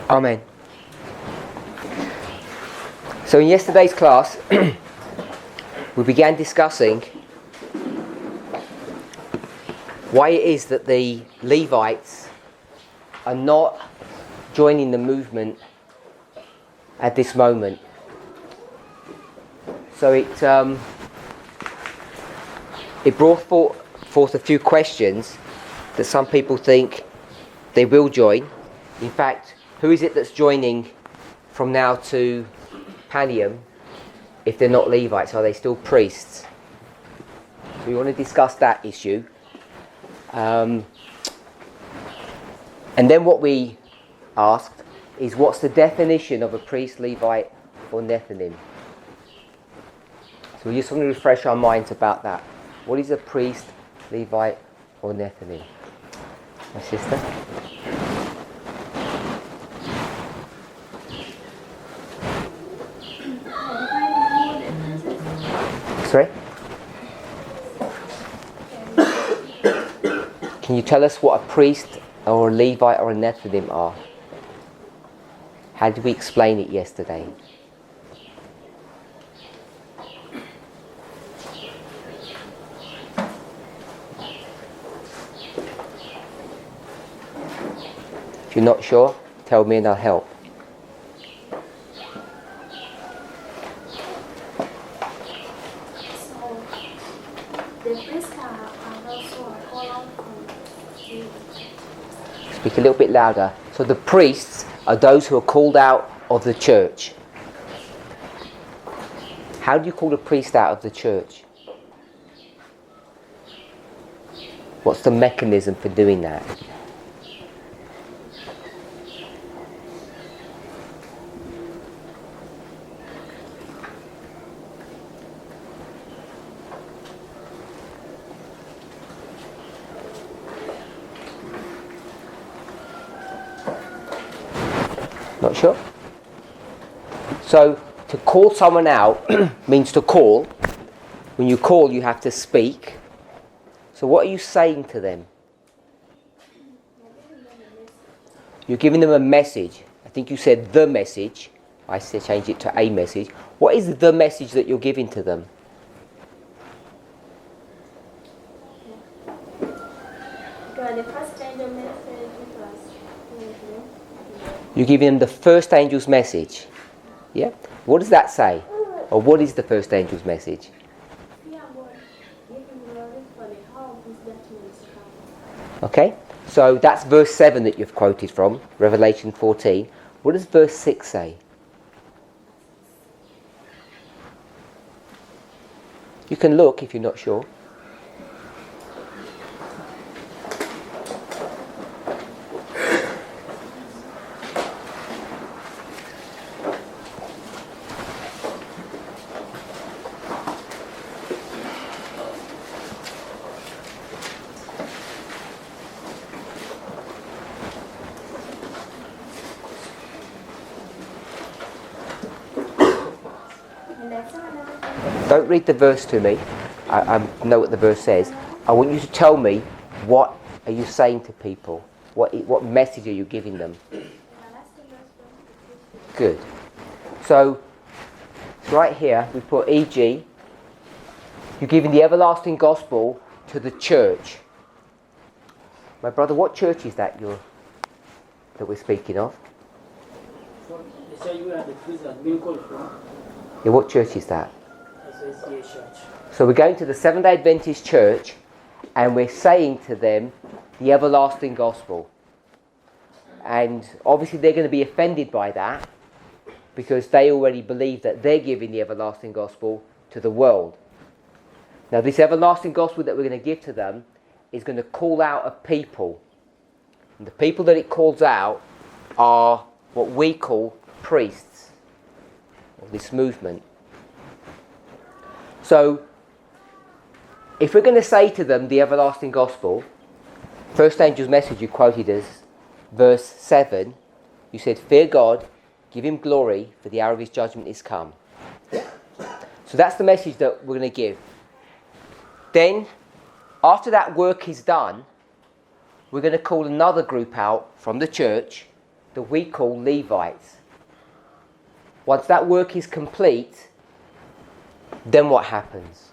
Amen. So in yesterday's class, we began discussing why it is that the Levites are not joining the movement at this moment. So it brought forth a few questions that some people think they will join. In fact, who is it that's joining from now to Panium if they're not Levites? Are they still priests? So we want to discuss that issue. And then what we asked is, what's the definition of a priest, Levite, or Nethinim? So we just want to refresh our minds about that. What is a priest, Levite, or Nethinim? My sister? Sorry? Can you tell us what a priest or a Levite or a Nethinim are? How did we explain it yesterday? If you're not sure, tell me and I'll help. Speak a little bit louder. So the priests are those who are called out of the church. How do you call a priest out of the church? What's the mechanism for doing that? Not sure? So, to call someone out means to call. When you call, you have to speak. So what are you saying to them? You're giving them a message. I think you said the message. I said change it to a message. What is the message that you're giving to them? You're giving them the first angel's message. Yeah? What does that say? Or what is the first angel's message? Okay? So that's verse 7 that you've quoted from, Revelation 14. What does verse 6 say? You can look if you're not sure. Don't read the verse to me. I know what the verse says. I want you to tell me, what are you saying to people? What message are you giving them? Good. So, right here we put e.g. you're giving the everlasting gospel to the church. My brother, what church is that that we're speaking of? Yeah, what church is that? So we're going to the Seventh-day Adventist church and we're saying to them the everlasting gospel. And obviously they're going to be offended by that because they already believe that they're giving the everlasting gospel to the world. Now this everlasting gospel that we're going to give to them is going to call out a people. And the people that it calls out are what we call priests of this movement. So, if we're going to say to them the everlasting gospel, first angel's message you quoted as verse 7, you said, fear God, give him glory, for the hour of his judgment is come. So that's the message that we're going to give. Then, After that work is done, we're going to call another group out from the church that we call Levites. Once that work is complete, then what happens?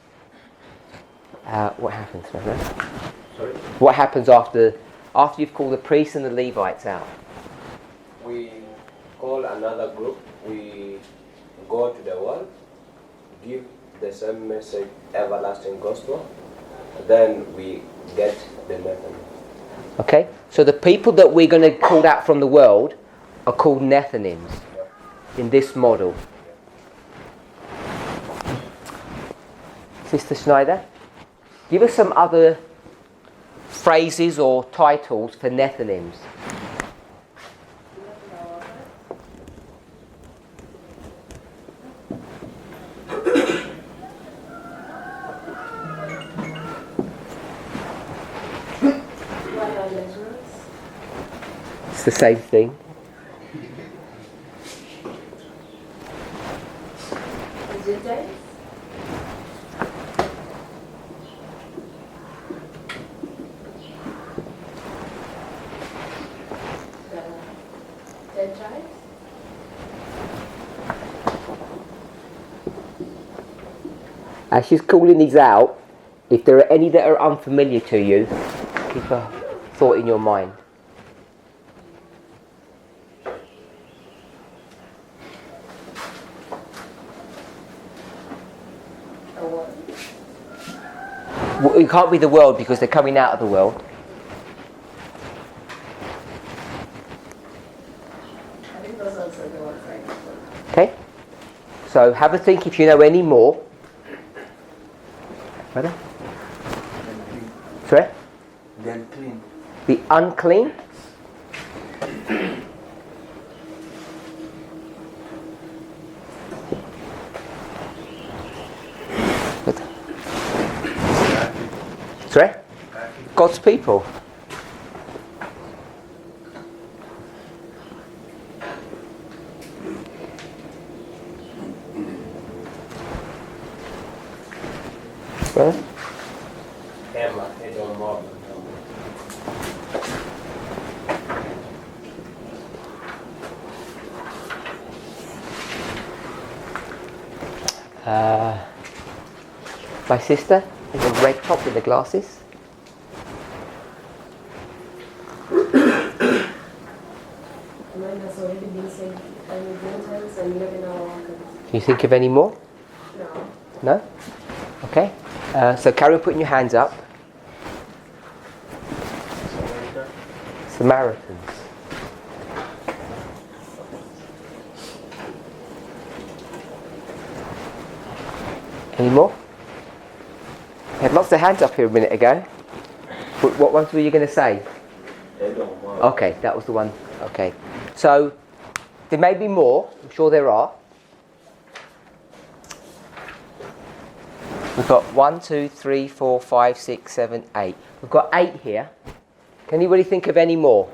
What happens, remember? Sorry? What happens after you've called the priests and the Levites out? We call another group. We go to the world, give the same message, everlasting gospel. Then we get the Nethinim. Okay, so the people that we're going to call out from the world are called Nethinims in this model. Sister Schneider, give us some other phrases or titles for Nethinims. It's the same thing. As she's calling these out, if there are any that are unfamiliar to you, keep a thought in your mind. Well, it can't be the world because they're coming out of the world. I think those are the ones right. Okay? So have a think if you know any more. Ready? Sorry? The unclean. The unclean? What? Sorry? God's people. Brother? Emma, Edom, Mob. My sister in the red top with the glasses. Mine has already been said many times and live in our workers. Can you think of any more? No. No? Okay. So carry on putting your hands up. Samaritans. Any more? We had lots of hands up here a minute ago. What ones were you going to say? Edom, Mob. Okay, that was the one. Okay. So, there may be more. I'm sure there are. We've got 1, 2, 3, 4, 5, 6, 7, 8. We've got 8 here. Can anybody think of any more?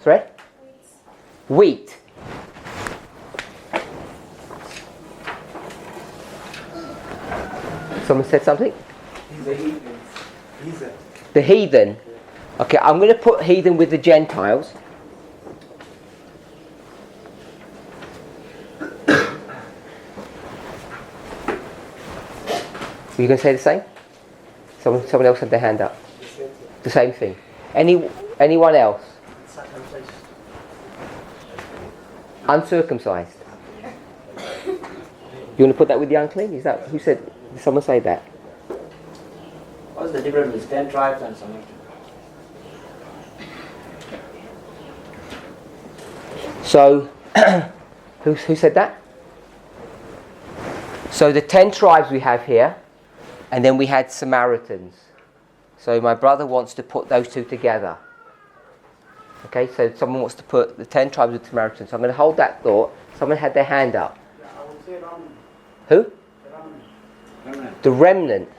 Sorry? Wheat. Someone said something? The heathen. Heathen. The heathen. Okay, I'm going to put heathen with the Gentiles. Were you going to say the same? Someone else had their hand up. The same thing. Anyone else? Uncircumcised. You want to put that with the unclean? Is that who said? Did someone say that? What's the difference between 10 tribes and Samaritan? So, who said that? So the 10 tribes we have here, and then we had Samaritans. So my brother wants to put those two together. Okay, so someone wants to put the 10 tribes with Samaritans. So I'm going to hold that thought. Someone had their hand up. Yeah, I would say remnant. Who? Remnant. The remnant.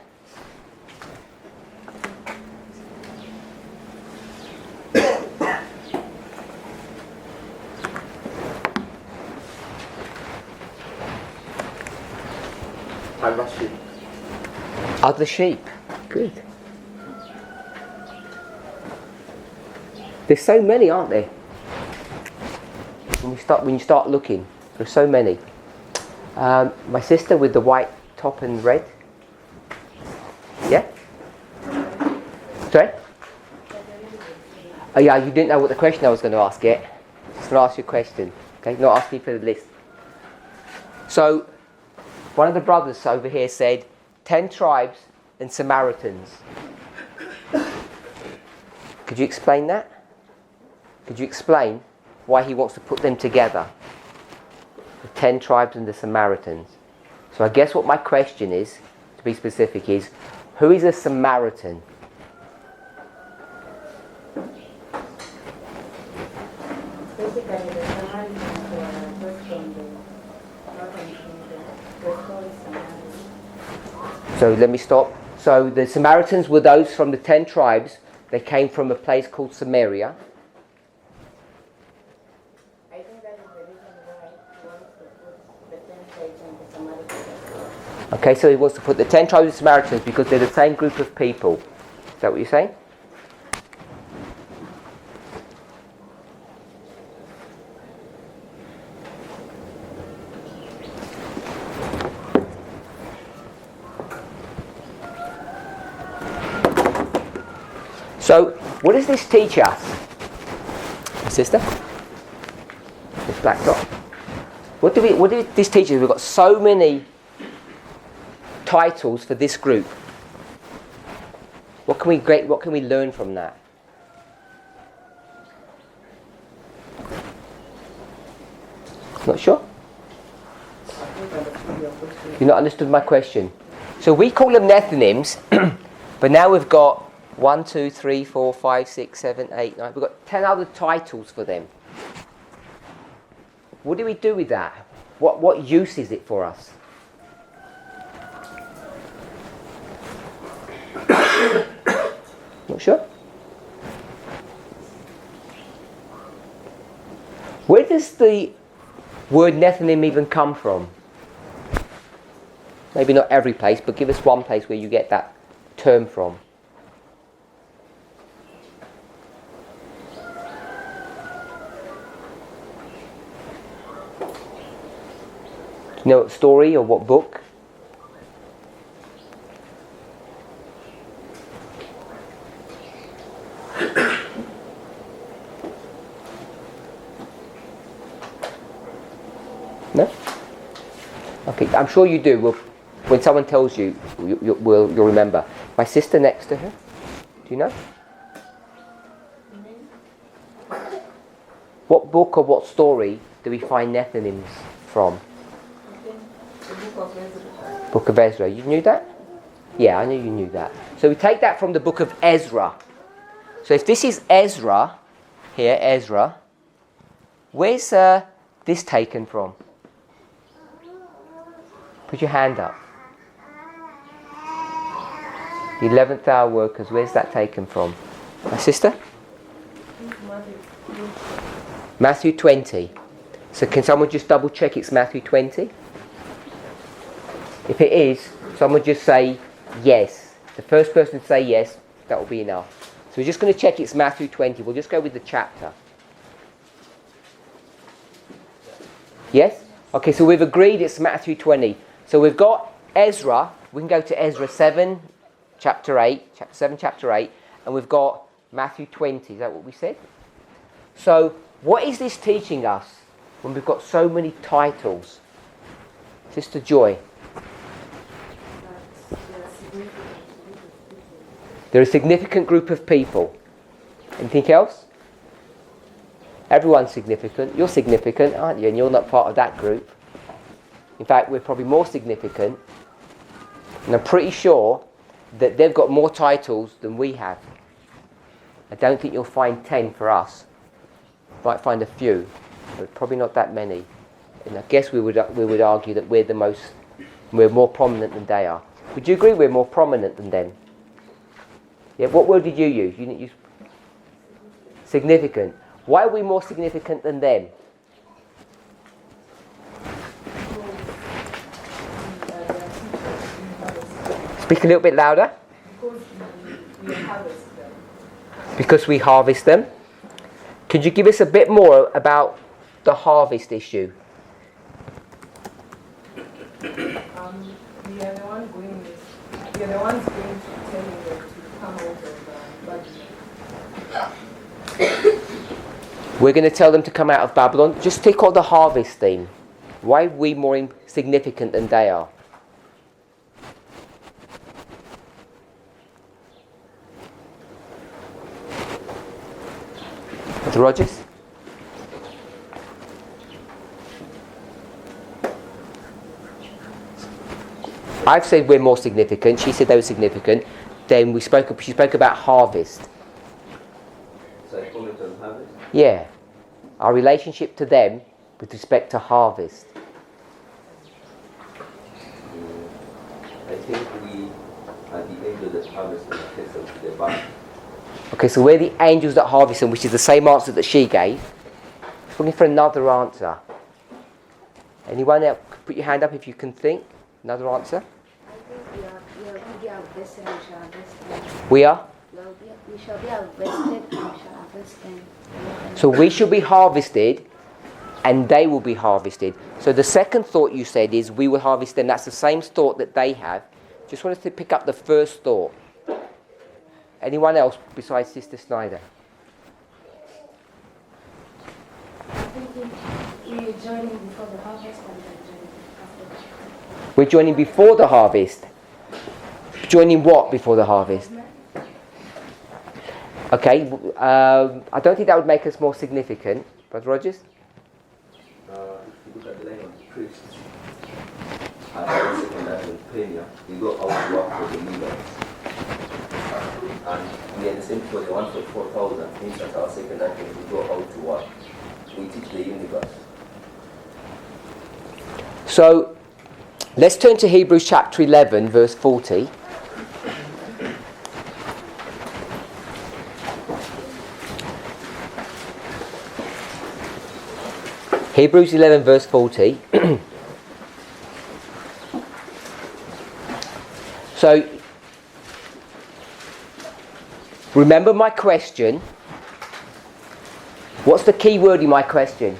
Other sheep. Good. There's so many, aren't there? When you start looking, there's so many. My sister with the white top and red. Yeah? Sorry? Oh yeah, you didn't know what the question I was going to ask yet. Just going to ask you a question. Okay, not asking for the list. So, one of the brothers over here said 10 tribes and Samaritans. Could you explain that? Could you explain why he wants to put them together? The 10 tribes and the Samaritans. So I guess what my question is, to be specific, is who is a Samaritan? Basically, the Samaritans were those from the northern kingdom. They're called Samaritans. So let me stop. So the Samaritans were those from the 10 tribes. They came from a place called Samaria. I think that is the reason why he wants to put the 10 tribes and the Samaritans. Okay, so he wants to put the 10 tribes and Samaritans because they're the same group of people. Is that what you're saying? So, what does this teach us? My sister? This black dot. What did this teach us? We've got so many titles for this group. What can we learn from that? Not sure? You've not understood my question. So we call them Nethinims, but now we've got 1, 2, 3, 4, 5, 6, 7, 8, 9. We've got 10 other titles for them. What do we do with that? What use is it for us? Not sure? Where does the word Nethinim even come from? Maybe not every place, but give us one place where you get that term from. Do you know what story or what book? No? Okay, I'm sure you do. When someone tells you, you'll remember. My sister next to her, do you know? What book or what story do we find Nethinims from? Book of Ezra. You knew that? Yeah, I knew you knew that. So we take that from the book of Ezra. So if this is Ezra, here, Ezra, where's this taken from? Put your hand up. The 11th hour workers, where's that taken from? My sister? Matthew 20. So can someone just double check it's Matthew 20? If it is, someone just say yes. The first person to say yes, that will be enough. So we're just going to check it's Matthew 20. We'll just go with the chapter. Yes? Okay, so we've agreed it's Matthew 20. So we've got Ezra. We can go to Ezra 7, chapter 8. Chapter 7, chapter 8. And we've got Matthew 20. Is that what we said? So what is this teaching us when we've got so many titles? Sister Joy. They're a significant group of people. Anything else? Everyone's significant. You're significant, aren't you? And you're not part of that group. In fact, we're probably more significant. And I'm pretty sure that they've got more titles than we have. I don't think you'll find 10 for us. You might find a few, but probably not that many. And I guess we would argue that we're more prominent than they are. Would you agree we're more prominent than them? Yeah, what word did you use? You didn't use significant. Why are we more significant than them? Speak a little bit louder. Because we harvest them. Because we harvest them. Could you give us a bit more about the harvest issue? We are the ones going to tell you them to come out of Babylon. We're going to tell them to come out of Babylon. Just take on the harvest theme. Why are we more significant than they are? Mr. Rogers? I've said we're more significant. She said they were significant. Then she spoke about harvest. Psychology and harvest? Yeah. Our relationship to them with respect to harvest. I think we are the angels that harvest and takes them to the barn. Okay, so we're the angels that harvest them, which is the same answer that she gave. Just looking for another answer. Anyone else? Put your hand up if you can think. Another answer? I think we are harvested and shall harvest them. We are? We shall be harvested and shall harvest them. So we shall be harvested and they will be harvested. So the second thought you said is we will harvest them. That's the same thought that they have. Just wanted to pick up the first thought. Anyone else besides Sister Snyder? I think we are joining before the harvest and then joining after. We're joining before the harvest. Joining what before the harvest? Okay, I don't think that would make us more significant. Brother Rogers? If you look at the line of the priests, and the second line of Premier, we go out to work for the Levites. And we are the same for the 144,000, means that our second line we go out to work. We teach the universe. So, let's turn to Hebrews chapter 11, verse 40. Hebrews 11, verse 40. So, remember my question. What's the key word in my question?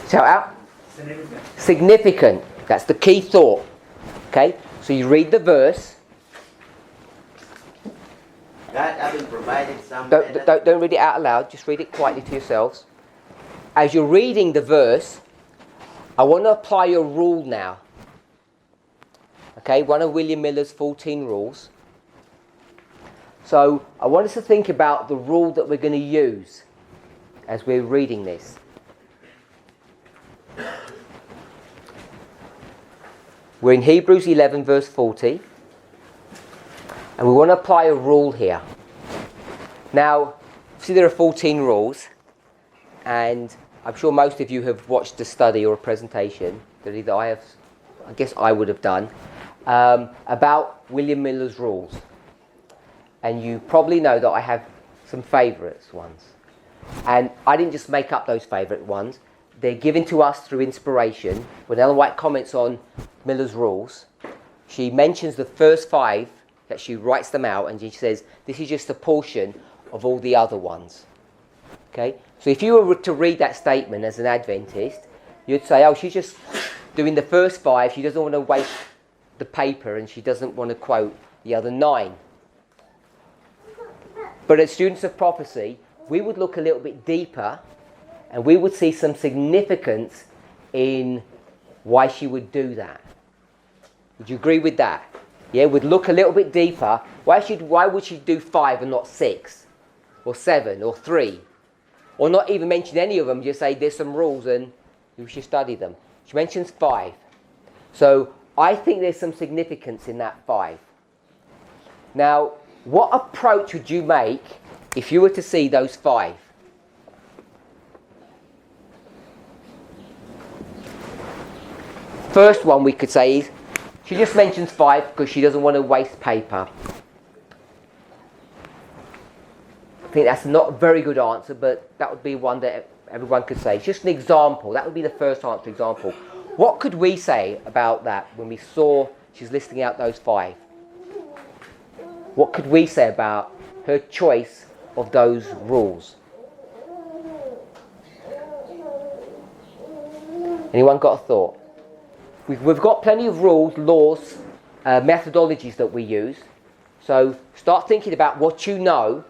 Shout out. Significant. That's the key thought. Okay? So you read the verse. God having provided some... Don't read it out loud. Just read it quietly to yourselves. As you're reading the verse, I want to apply a rule now. Okay? One of William Miller's 14 rules. So I want us to think about the rule that we're going to use as we're reading this. We're in Hebrews 11 verse 40 and we want to apply a rule here. Now, see there are 14 rules and I'm sure most of you have watched a study or a presentation that either I guess I would have done about William Miller's rules. And you probably know that I have some favourites ones. And I didn't just make up those favourite ones. They're given to us through inspiration. When Ellen White comments on Miller's rules, she mentions the first 5, that she writes them out, and she says, this is just a portion of all the other ones. Okay? So if you were to read that statement as an Adventist, you'd say, oh, she's just doing the first 5, she doesn't want to waste the paper, and she doesn't want to quote the other 9. But as students of prophecy, we would look a little bit deeper and we would see some significance in why she would do that. Would you agree with that? Yeah, we'd look a little bit deeper. Why would she do 5 and not 6? Or 7 or 3? Or not even mention any of them, just say there's some rules and you should study them. She mentions 5. So I think there's some significance in that 5. Now, what approach would you make if you were to see those 5? First one we could say is, she just mentions 5 because she doesn't want to waste paper. I think that's not a very good answer, but that would be one that everyone could say. It's just an example. That would be the first answer example. What could we say about that when we saw she's listing out those 5? What could we say about her choice of those rules? Anyone got a thought? We've got plenty of rules, laws, methodologies that we use. So start thinking about what you know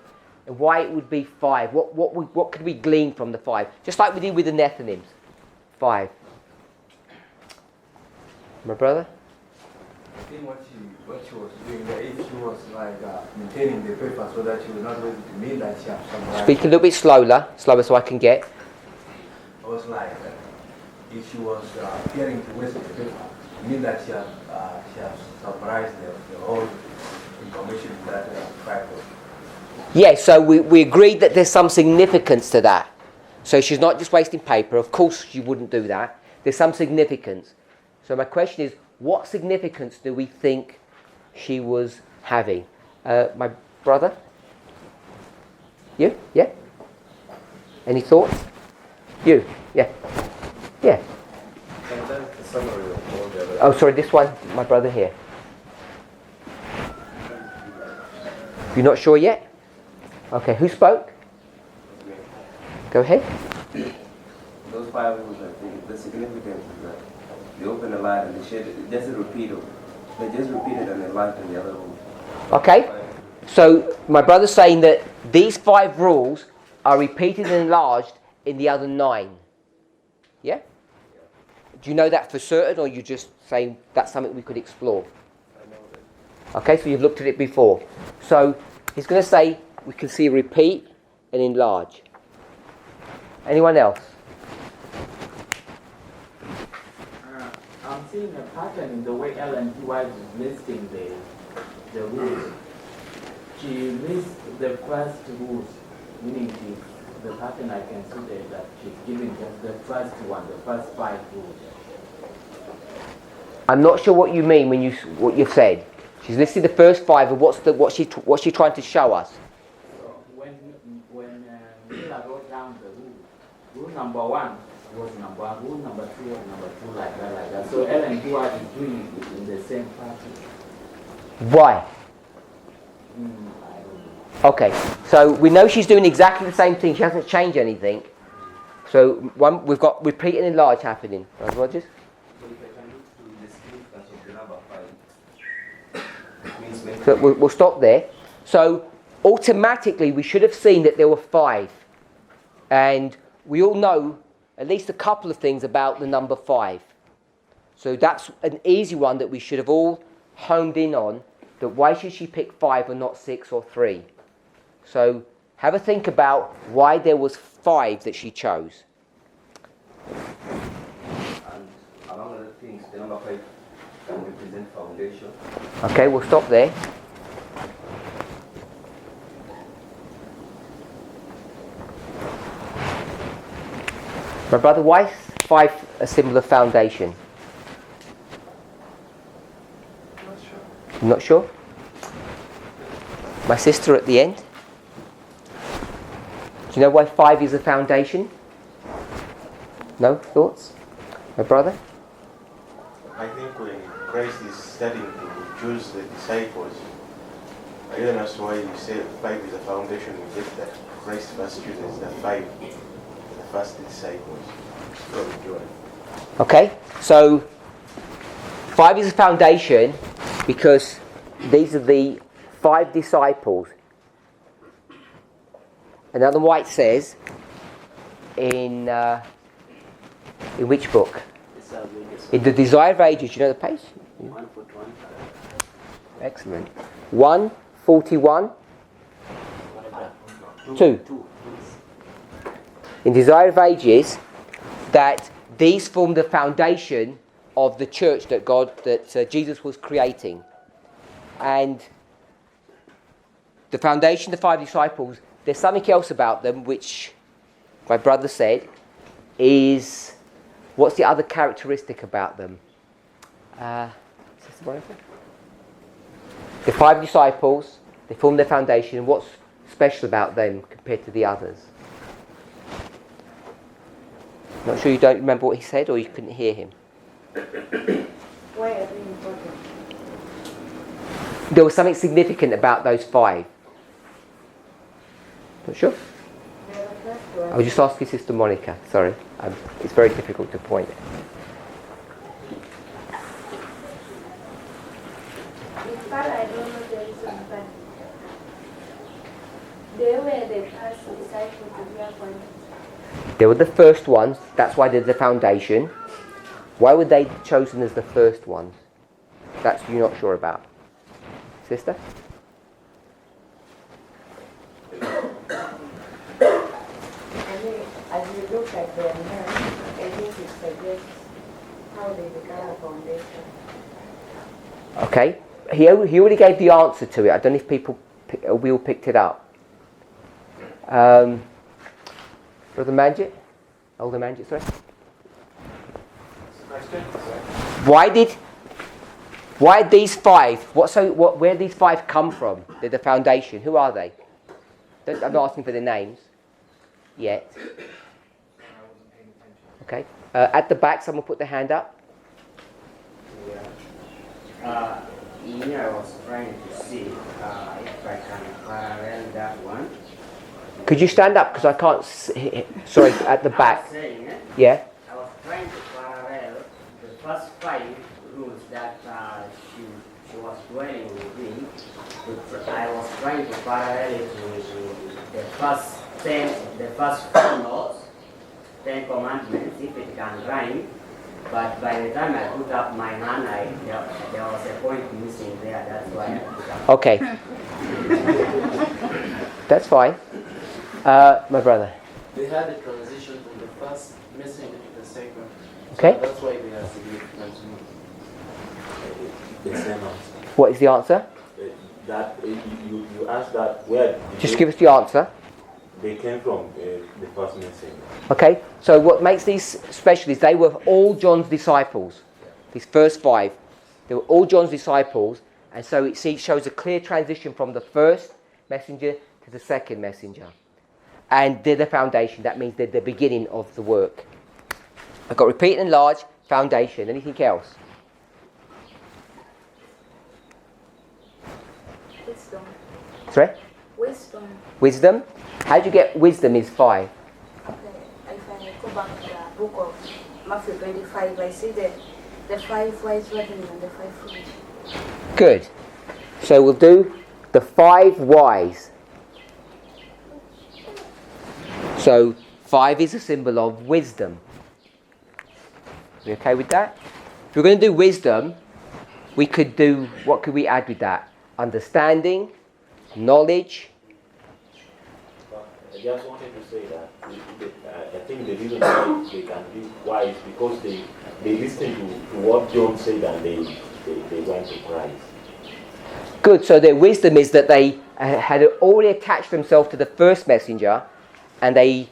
and why it would be 5. What could we glean from the 5? Just like we did with the Nethinims. 5. My brother? I think what she was doing, that if she was like maintaining the paper so that she was not going to mean that she has some right. Speak a little bit slower so I can get. I was like, if she was caring to waste the paper, it means that she has summarized the whole information in that file. Yeah, so we agreed that there's some significance to that. So she's not just wasting paper. Of course she wouldn't do that. There's some significance. So my question is, what significance do we think she was having? My brother? You? Yeah? Any thoughts? You? Yeah? Yeah. Sometimes the summary of all the other. Oh, sorry, this one, my brother here. You're not sure yet? Okay, who spoke? Go ahead. Those 5 rules, I think, the significance is that they open a light and they shade it. It doesn't repeat it. They just repeat it and they light in the other room. Okay, so my brother's saying that these 5 rules are repeated and enlarged in the other 9. Yeah? Do you know that for certain, or are you just saying that's something we could explore? I know that. Okay, so you've looked at it before. So he's going to say we can see repeat and enlarge. Anyone else? I'm seeing a pattern in the way Ellen G. White is listing the rules. She lists the first rules, meaning the pattern I can see there that she's giving just the first one, the first 5 rules. I'm not sure what you mean when what you've said. She's listed the first 5, and what's she trying to show us? So when Miller wrote down the rule number 1 was number 1, rule number 2 was number 2, like that. So Ellen G. White is doing it in the same pattern. Why? I don't know. Okay, so we know she's doing exactly the same thing. She hasn't changed anything. So we've got repeat and enlarge happening. Right, Rogers? So if I can look to the significance of the number 5, it means maybe. So we'll stop there. So automatically we should have seen that there were 5. And we all know at least a couple of things about the number 5. So that's an easy one that we should have all honed in on. That why should she pick 5 and not 6 or 3? So have a think about why there was 5 that she chose. And among other things, the number 5 can represent foundation. Okay, we'll stop there. My brother, why is 5 a symbol of foundation? Not sure. I'm not sure. My sister at the end. Do you know why 5 is a foundation? No thoughts? My brother? I think when Christ is starting to choose the disciples, I don't know why you say 5 is a foundation. We get that Christ first chooses the 5, the first disciples. Okay, so 5 is a foundation because these are the 5 disciples. And Ellen White says in which book? In The Desire of Ages. Do you know the page? 141. Excellent. 141. 2. In Desire of Ages, that these form the foundation of the church that Jesus was creating. And the foundation, the 5 disciples, there's something else about them which my brother said is, what's the other characteristic about them? The 5 disciples, they form their foundation, and what's special about them compared to the others? Not sure you don't remember what he said or you couldn't hear him. Why are they important? There was something significant about those 5. Not sure? They're the first one. I was just asking Sister Monica. Sorry. It's very difficult to point. It's part I don't know the reason, but they were the first disciples to be appointed. They were the first ones. That's why they're the foundation. Why were they chosen as the first ones? That's you're not sure about. Sister? I mean, as you look at their name, I think it suggests how they become a foundation. Okay. He already gave the answer to it. I don't know if we all picked it up. Brother Manjit? Older Manjit, sorry. Why these 5? Where these 5 come from? They're the foundation. Who are they? I'm not asking for their names yet. Okay. At the back, someone put their hand up. Yeah. I was trying to see if I can parallel that one. Could you stand up? Because I can't see. Sorry, at the back. I was saying, Yeah? I was trying to parallel the first 5 rules that she was dwelling with me. I was trying to parallel it with the first 4 laws, 10 commandments, if it can rhyme. But by the time I put up my hand, there was a point missing there. That's why I put up. Okay. That's fine. My brother. They had a transition from the first messenger to the second. Okay. So that's why they are significant to me. The same answer. What is the answer? That you asked that where Just give us the answer. they came from, the first messenger. Okay, so what makes these special is they were all John's disciples. These first 5, they were all John's disciples, and so it shows a clear transition from the first messenger to the second messenger. And they're the foundation. That means they're the beginning of the work. I've got repeat and enlarge, foundation. Anything else? Wisdom. Sorry? Wisdom. Wisdom. How do you get wisdom is 5? If I go back to the book of Matthew 25, I see the 5 wise virgins and the 5 foolish. Good. So we'll do the 5 wise. So 5 is a symbol of wisdom. Are you okay with that? If we're going to do wisdom, we could do, what could we add with that? Understanding, knowledge. I just wanted to say that I think the reason why they can be wise because they listen to what John said and they went to Christ. Good, so their wisdom is that they had already attached themselves to the first messenger and they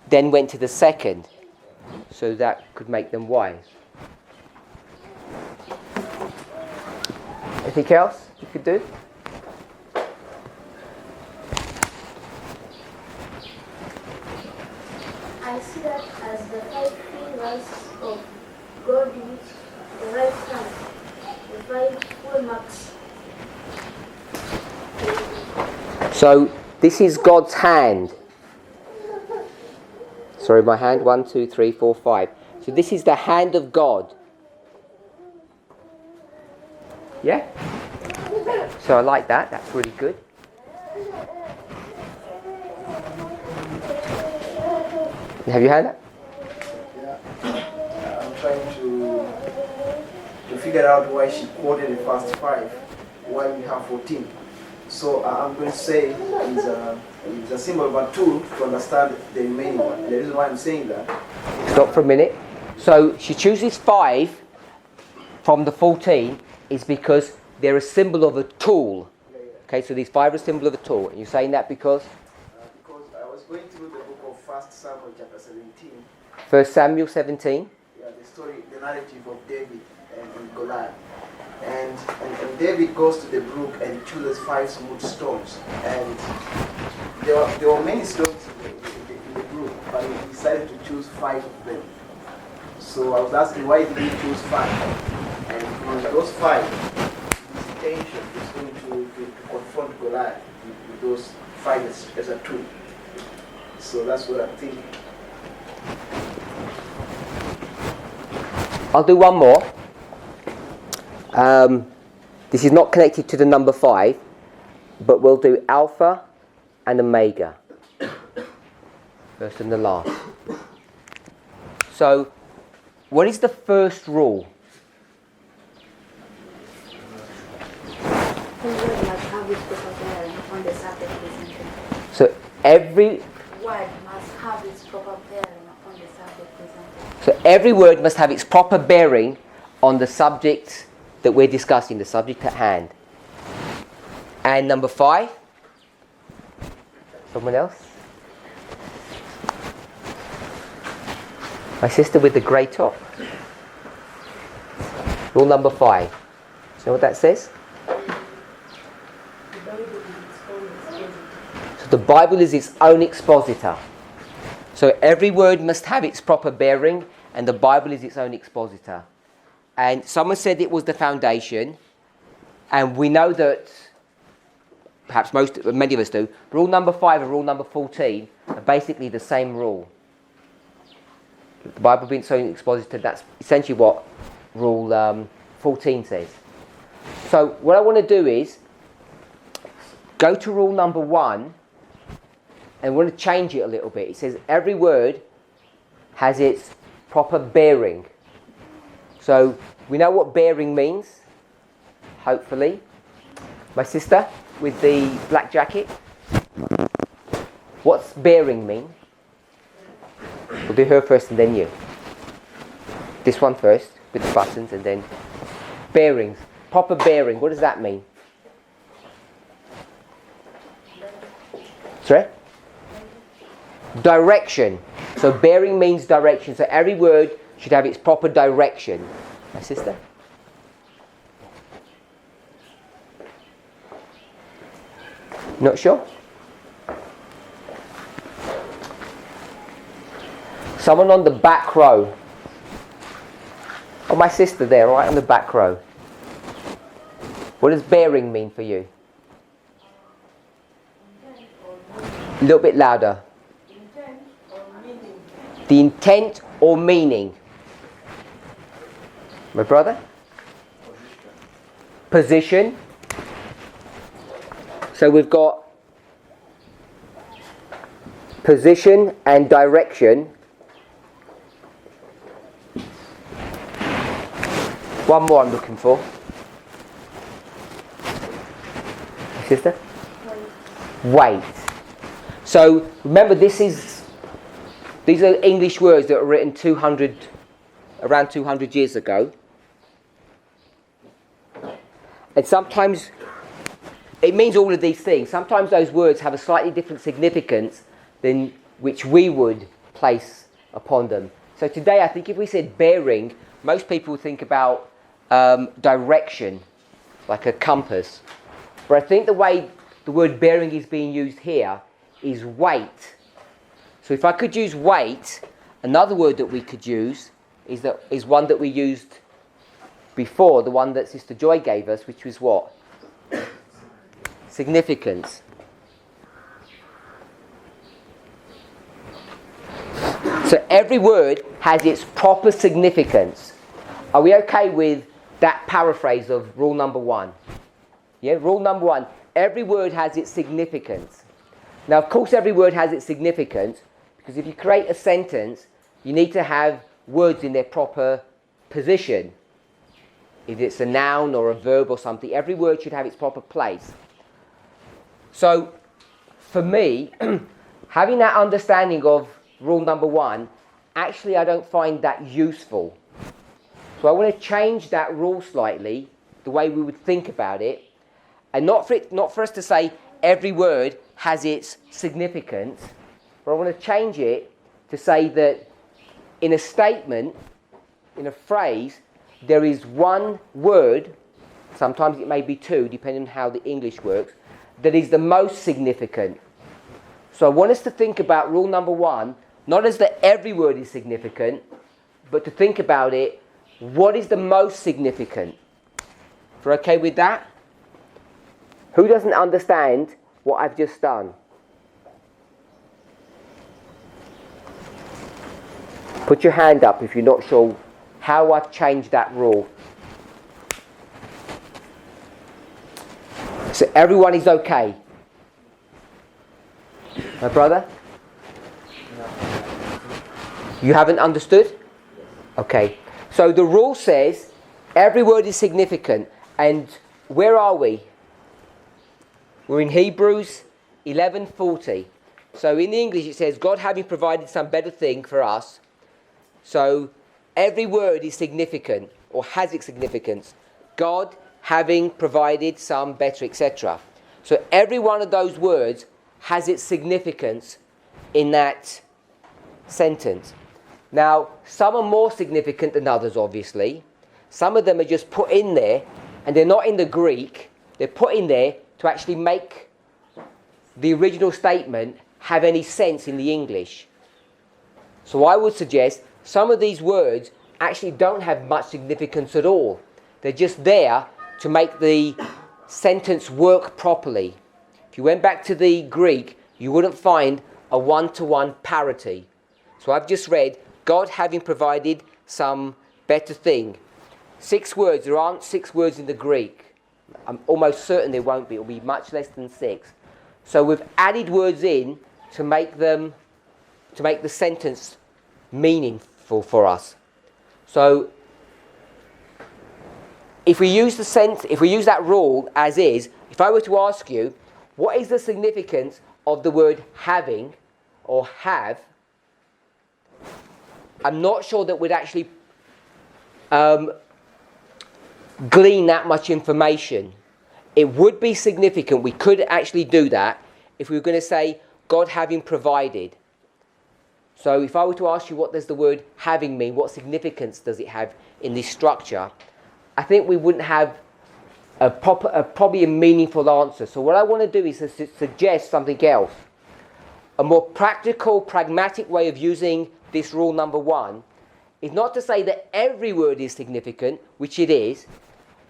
then went to the second. So that could make them wise. Anything else you could do? I see that as the 5 fingers of God with the right hand, the 5 full marks. So this is God's hand. Sorry, my hand. 1, 2, 3, 4, 5. So this is the hand of God. Yeah? So I like that. That's really good. Have you heard that? Yeah. I'm trying to figure out why she quoted the first 5, why we have 14. So I'm going to say it's a symbol of a tool to understand the remaining one. The reason why I'm saying that. Stop for a minute. So she chooses 5 from the 14 is because they're a symbol of a tool. Okay, so these 5 are a symbol of a tool. And you're saying that because? Because I was going through the book of 1 Samuel chapter 17. 1 Samuel 17. Yeah, the narrative of David and Goliath. And David goes to the brook and chooses 5 smooth stones. And there were many stones in the brook, but he decided to choose 5 of them. So I was asking, why did he choose 5? And from those 5, his intention is going to confront Goliath with those 5 as a tool. So that's what I'm thinking. I'll do one more. This is not connected to the number 5, but we'll do Alpha and Omega. First and the last. So, what is the first rule? So every word must have its proper bearing upon the subject presented. So every word must have its proper bearing on the subject that we're discussing, the subject at hand. And number 5? Someone else? My sister with the grey top. Rule number 5. Do you know what that says? So the Bible is its own expositor. So every word must have its proper bearing, and the Bible is its own expositor. And someone said it was the foundation, and we know that, perhaps many of us do, rule number 5 and rule number 14 are basically the same rule. The Bible being its own expositor, that's essentially what rule 14 says. So what I want to do is go to rule number 1, and I want to change it a little bit. It says every word has its proper bearing. So we know what bearing means, hopefully. My sister with the black jacket. What's bearing mean? We'll do her first and then you. This one first with the buttons and then bearings. Proper bearing, what does that mean? Sorry? Direction. So bearing means direction. So every word should have its proper direction. My sister? Not sure? Someone on the back row. Oh, my sister there, right on the back row. What does bearing mean for you? A little bit louder. Intent or meaning. The intent or meaning. My brother? Position. So we've got position and direction. One more I'm looking for. Sister? Weight. So remember, these are English words that were written around 200 years ago. And sometimes it means all of these things. Sometimes those words have a slightly different significance than which we would place upon them. So today, I think if we said bearing, most people think about direction, like a compass. But I think the way the word bearing is being used here is weight. So if I could use weight, another word that we could use is one that we used before, the one that Sister Joy gave us, which was what? Significance. So every word has its proper significance. Are we okay with that paraphrase of rule number 1? Yeah, rule number 1. Every word has its significance. Now, of course, every word has its significance, because if you create a sentence, you need to have words in their proper position. If it's a noun or a verb or something, every word should have its proper place. So, for me, having that understanding of rule number 1, actually I don't find that useful. So I want to change that rule slightly, the way we would think about it, and not for us to say every word has its significance, but I want to change it to say that in a statement, in a phrase, there is one word, sometimes it may be 2, depending on how the English works, that is the most significant. So I want us to think about rule number 1, not as that every word is significant, but to think about it, what is the most significant? If we're okay with that? Who doesn't understand what I've just done? Put your hand up if you're not sure how I've changed that rule. So everyone is okay? My brother? You haven't understood? Okay. So the rule says every word is significant. And where are we? We're in Hebrews 11:40. So in the English it says, God having provided some better thing for us. So every word is significant or has its significance. God having provided some better, etc. So every one of those words has its significance in that sentence. Now, some are more significant than others, obviously. Some of them are just put in there, and they're not in the Greek. They're put in there to actually make the original statement have any sense in the English. So I would suggest some of these words actually don't have much significance at all. They're just there to make the sentence work properly. If you went back to the Greek, you wouldn't find a one-to-one parity. So I've just read, God having provided some better thing. 6 words. There aren't 6 words in the Greek. I'm almost certain there won't be. It will be much less than 6. So we've added words in to make the sentence meaningful for us. So if we use that rule as is, if I were to ask you, what is the significance of the word having or have, I'm not sure that we'd actually glean that much information. It would be significant. We could actually do that if we were going to say God having provided. So if I were to ask you what does the word having mean, what significance does it have in this structure, I think we wouldn't have probably a meaningful answer. So what I want to do is to suggest something else. A more practical, pragmatic way of using this rule number 1 is not to say that every word is significant, which it is,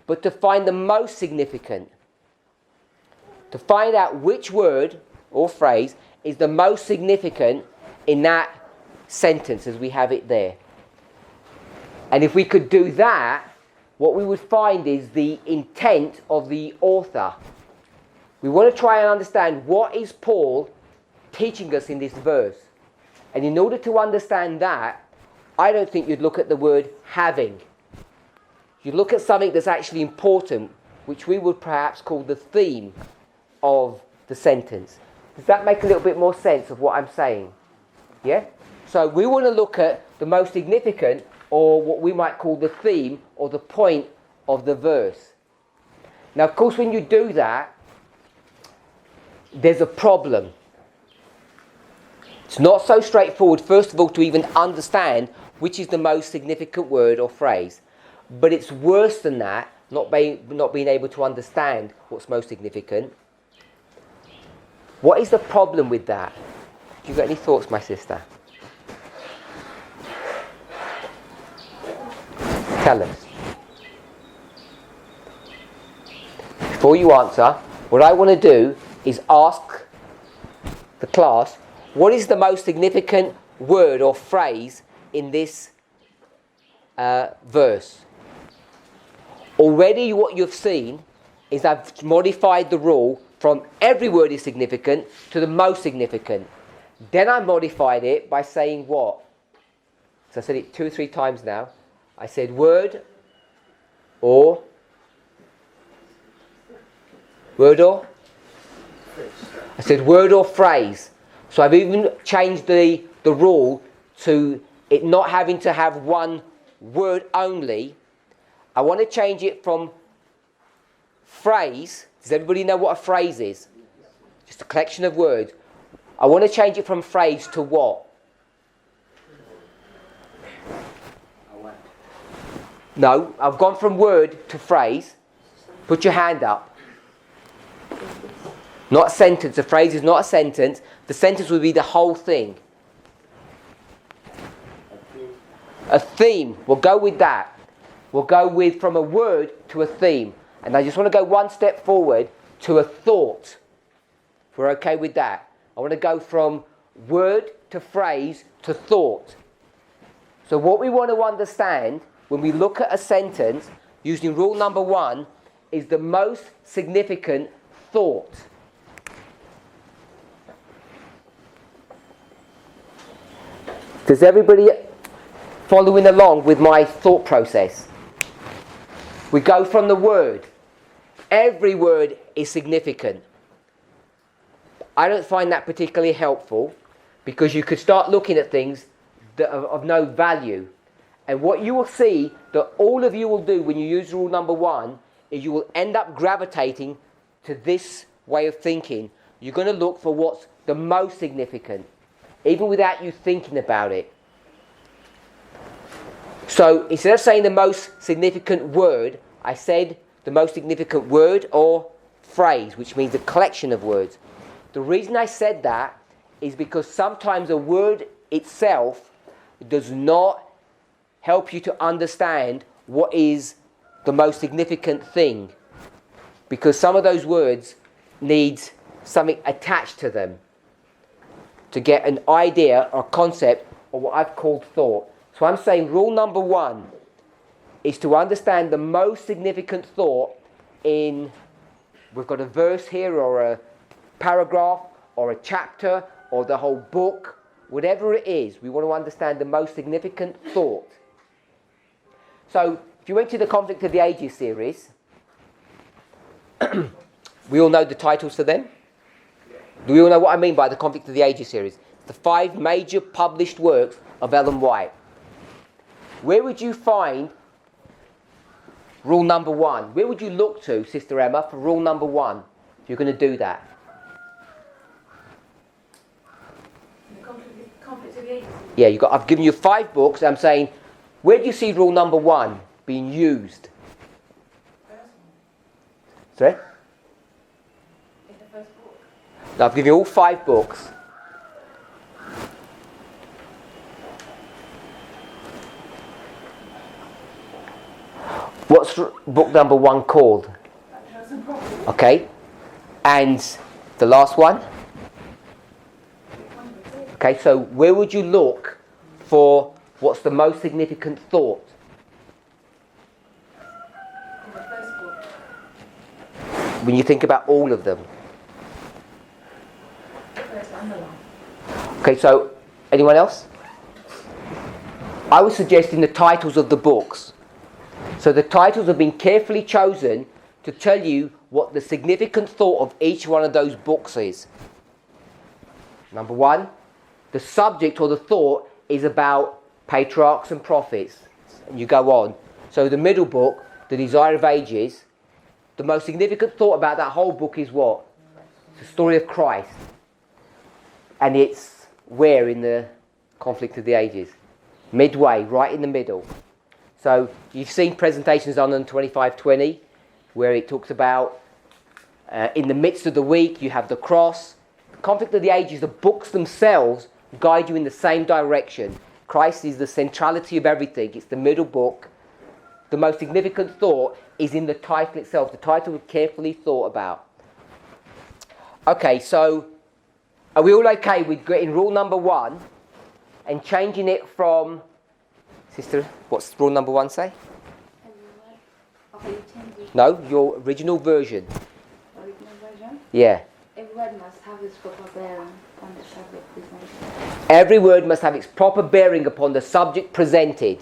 but to find the most significant. To find out which word or phrase is the most significant in that sentence as we have it there. And if we could do that, what we would find is the intent of the author. We want to try and understand what is Paul teaching us in this verse. And in order to understand that, I don't think you'd look at the word having. You'd look at something that's actually important, which we would perhaps call the theme of the sentence. Does that make a little bit more sense of what I'm saying? Yeah? So we want to look at the most significant, or what we might call the theme or the point of the verse. Now, of course, when you do that, there's a problem. It's not so straightforward, first of all, to even understand which is the most significant word or phrase. But it's worse than that, not being able to understand what's most significant. What is the problem with that? Do you got any thoughts, my sister? Tell us. Before you answer, what I want to do is ask the class, what is the most significant word or phrase in this verse? Already what you've seen is I've modified the rule from every word is significant to the most significant. Then I modified it by saying what? So I said it 2 or 3 times now. I said word or I said word or phrase. So I've even changed the rule to it not having to have one word only. I want to change it from phrase. Does everybody know what a phrase is? Just a collection of words. I want to change it from phrase to what? No, I've gone from word to phrase. Put your hand up. Not a sentence. A phrase is not a sentence. The sentence would be the whole thing. I think A theme. We'll go with that. We'll go with from a word to a theme. And I just want to go one step forward to a thought. If we're okay with that. I want to go from word to phrase to thought. So what we want to understand when we look at a sentence, using rule number 1, is the most significant thought. Does everybody following along with my thought process? We go from the word. Every word is significant. I don't find that particularly helpful because you could start looking at things that are of no value. And what you will see that all of you will do when you use rule number 1 is you will end up gravitating to this way of thinking. You're going to look for what's the most significant, even without you thinking about it. So instead of saying the most significant word, I said the most significant word or phrase, which means a collection of words. The reason I said that is because sometimes a word itself does not help you to understand what is the most significant thing. Because some of those words need something attached to them to get an idea or concept of what I've called thought. So I'm saying rule number 1 is to understand the most significant thought in, we've got a verse here or a paragraph or a chapter or the whole book, whatever it is, we want to understand the most significant thought. So if you went to the Conflict of the Ages series, we all know the titles for them? Do we all know what I mean by the Conflict of the Ages series? The 5 major published works of Ellen White. Where would you find rule number 1? Where would you look to, Sister Emma, for rule number 1? If you're going to do that. Conflict of the Ages. Yeah, I've given you 5 books. I'm saying, where do you see rule number 1 being used? Sorry? In the first book. Now, I've given you all 5 books. What's book number 1 called? Okay. And the last one? Okay, so where would you look for what's the most significant thought? In the first book. When you think about all of them. First underline. Okay, so anyone else? I was suggesting the titles of the books. So the titles have been carefully chosen to tell you what the significant thought of each one of those books is. Number 1, the subject or the thought is about patriarchs and prophets. And you go on. So the middle book, The Desire of Ages, the most significant thought about that whole book is what? It's the story of Christ. And it's where in the Conflict of the Ages? Midway, right in the middle. So you've seen presentations on 2520 where it talks about in the midst of the week you have the cross. The Conflict of the Ages, the books themselves guide you in the same direction. Christ is the centrality of everything. It's the middle book. The most significant thought is in the title itself. The title was carefully thought about. Okay, so are we all okay with getting rule number 1 and changing it from... Sister, what's rule number 1 say? Okay, you change it. No, your original version. Original version. Yeah. Every word must have its proper bearing on the subject presented. Every word must have its proper bearing upon the subject presented.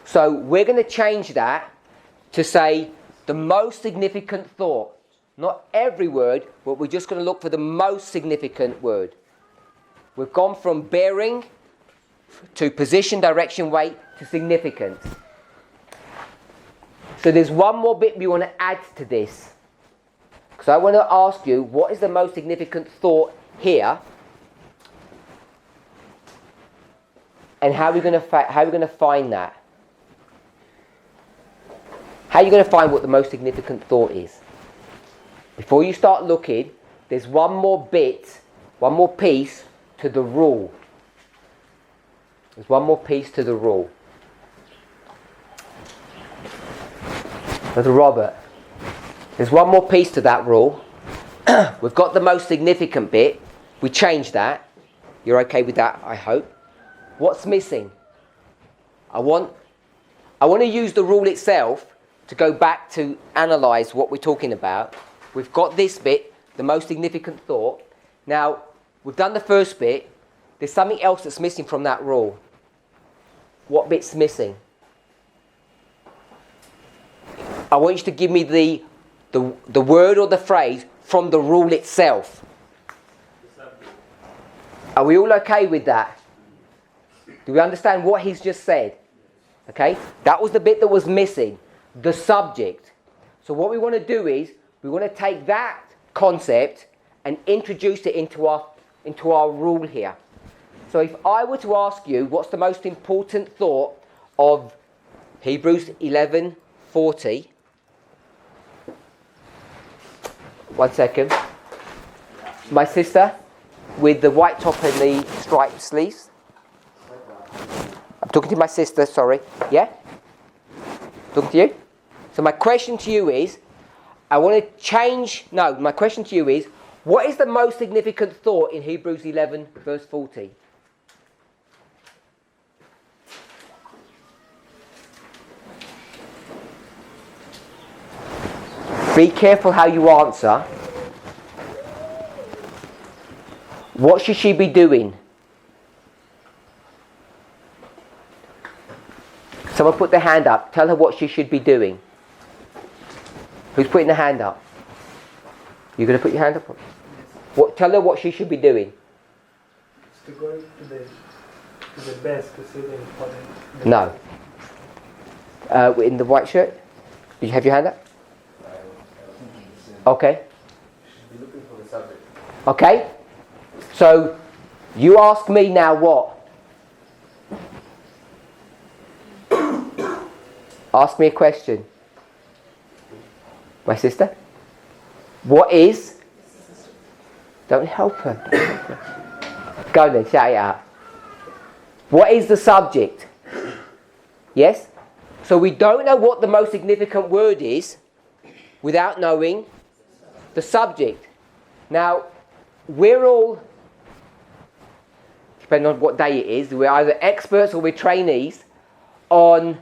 So we're going to change that to say the most significant thought. Not every word, but we're just going to look for the most significant word. We've gone from bearing to position, direction, weight, to significance. So there's one more bit we want to add to this. Because I want to ask you, what is the most significant thought here? And how are we going to find that? How are you going to find what the most significant thought is? Before you start looking, there's one more bit, one more piece to the rule. There's one more piece to the rule. Brother Robert, there's one more piece to that rule. We've got the most significant bit. We changed that. You're okay with that, I hope. What's missing? I want to use the rule itself to go back to analyse what we're talking about. We've got this bit, the most significant thought. Now, we've done the first bit. There's something else that's missing from that rule. What bit's missing? I want you to give me the word or the phrase from the rule itself. Are we all okay with that? Do we understand what he's just said? Okay? That was the bit that was missing. The subject. So what we want to do is, we want to take that concept and introduce it into our rule here. So if I were to ask you, what's the most important thought of Hebrews 11:40? One second. My sister, with the white top and the striped sleeves. I'm talking to my sister, sorry. Yeah? Talking to you? So my question to you is, my question to you is, what is the most significant thought in Hebrews 11 verse 40? Be careful how you answer. What should she be doing? Someone put their hand up. Tell her what she should be doing. Who's putting their hand up? You're going to put your hand up? Tell her what she should be doing. To go to the best to see the important. No. In the white shirt? Did you have your hand up? Okay. Be looking for the subject. Okay. So, you ask me now what? Ask me a question. My sister? What is? Don't help her. Go then, shout it out. What is the subject? Yes? So we don't know what the most significant word is without knowing the subject. Now, we're all, depending on what day it is, we're either experts or we're trainees on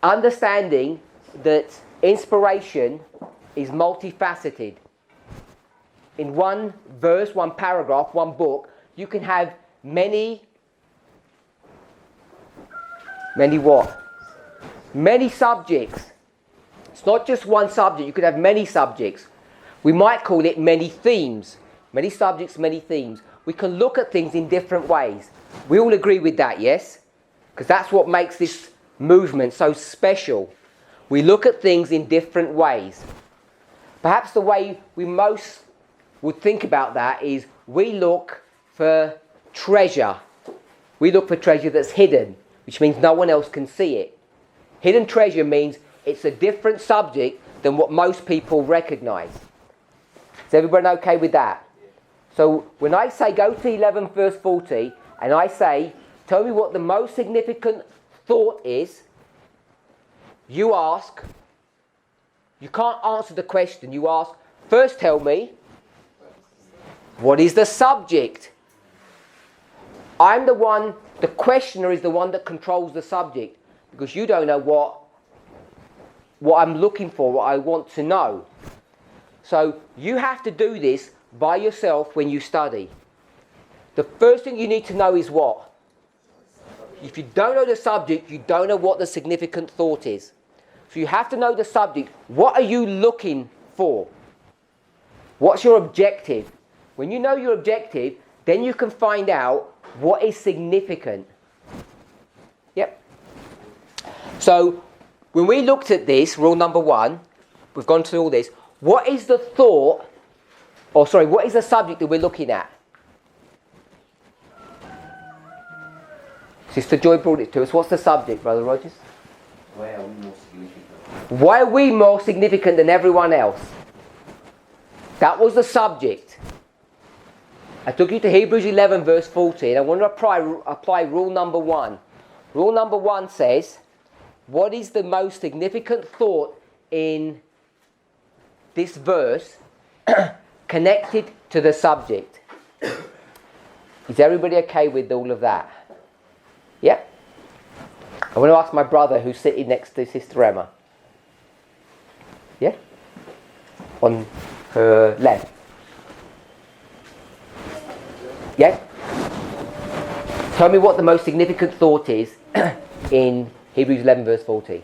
understanding that inspiration is multifaceted. In one verse, one paragraph, one book, you can have many what? Many subjects. It's not just one subject, you could have many subjects. We might call it many themes. Many subjects, many themes. We can look at things in different ways. We all agree with that, yes? Because that's what makes this movement so special. We look at things in different ways. Perhaps the way we most would think about that is we look for treasure. We look for treasure that's hidden, which means no one else can see it. Hidden treasure means it's a different subject than what most people recognize. Is everyone okay with that? So when I say go to 11 verse 40 and I say, tell me what the most significant thought is, you ask, you can't answer the question, you ask, first tell me, what is the subject? I'm the one, the questioner is the one that controls the subject, because you don't know what I'm looking for, what I want to know. So you have to do this by yourself when you study. The first thing you need to know is what? If you don't know the subject, you don't know what the significant thought is. So you have to know the subject. What are you looking for? What's your objective? When you know your objective, then you can find out what is significant. Yep. So when we looked at this, rule number 1, we've gone through all this. What is the thought, what is the subject that we're looking at? Sister Joy brought it to us. What's the subject, Brother Rogers? Why are we more significant? Why are we more significant than everyone else? That was the subject. I took you to Hebrews 11 verse 40 and I want to apply rule number 1. Rule number 1 says, what is the most significant thought in this verse connected to the subject? Is everybody okay with all of that? Yeah? I want to ask my brother who's sitting next to Sister Emma. Yeah? On her left. Yeah? Tell me what the most significant thought is in Hebrews 11 verse 14.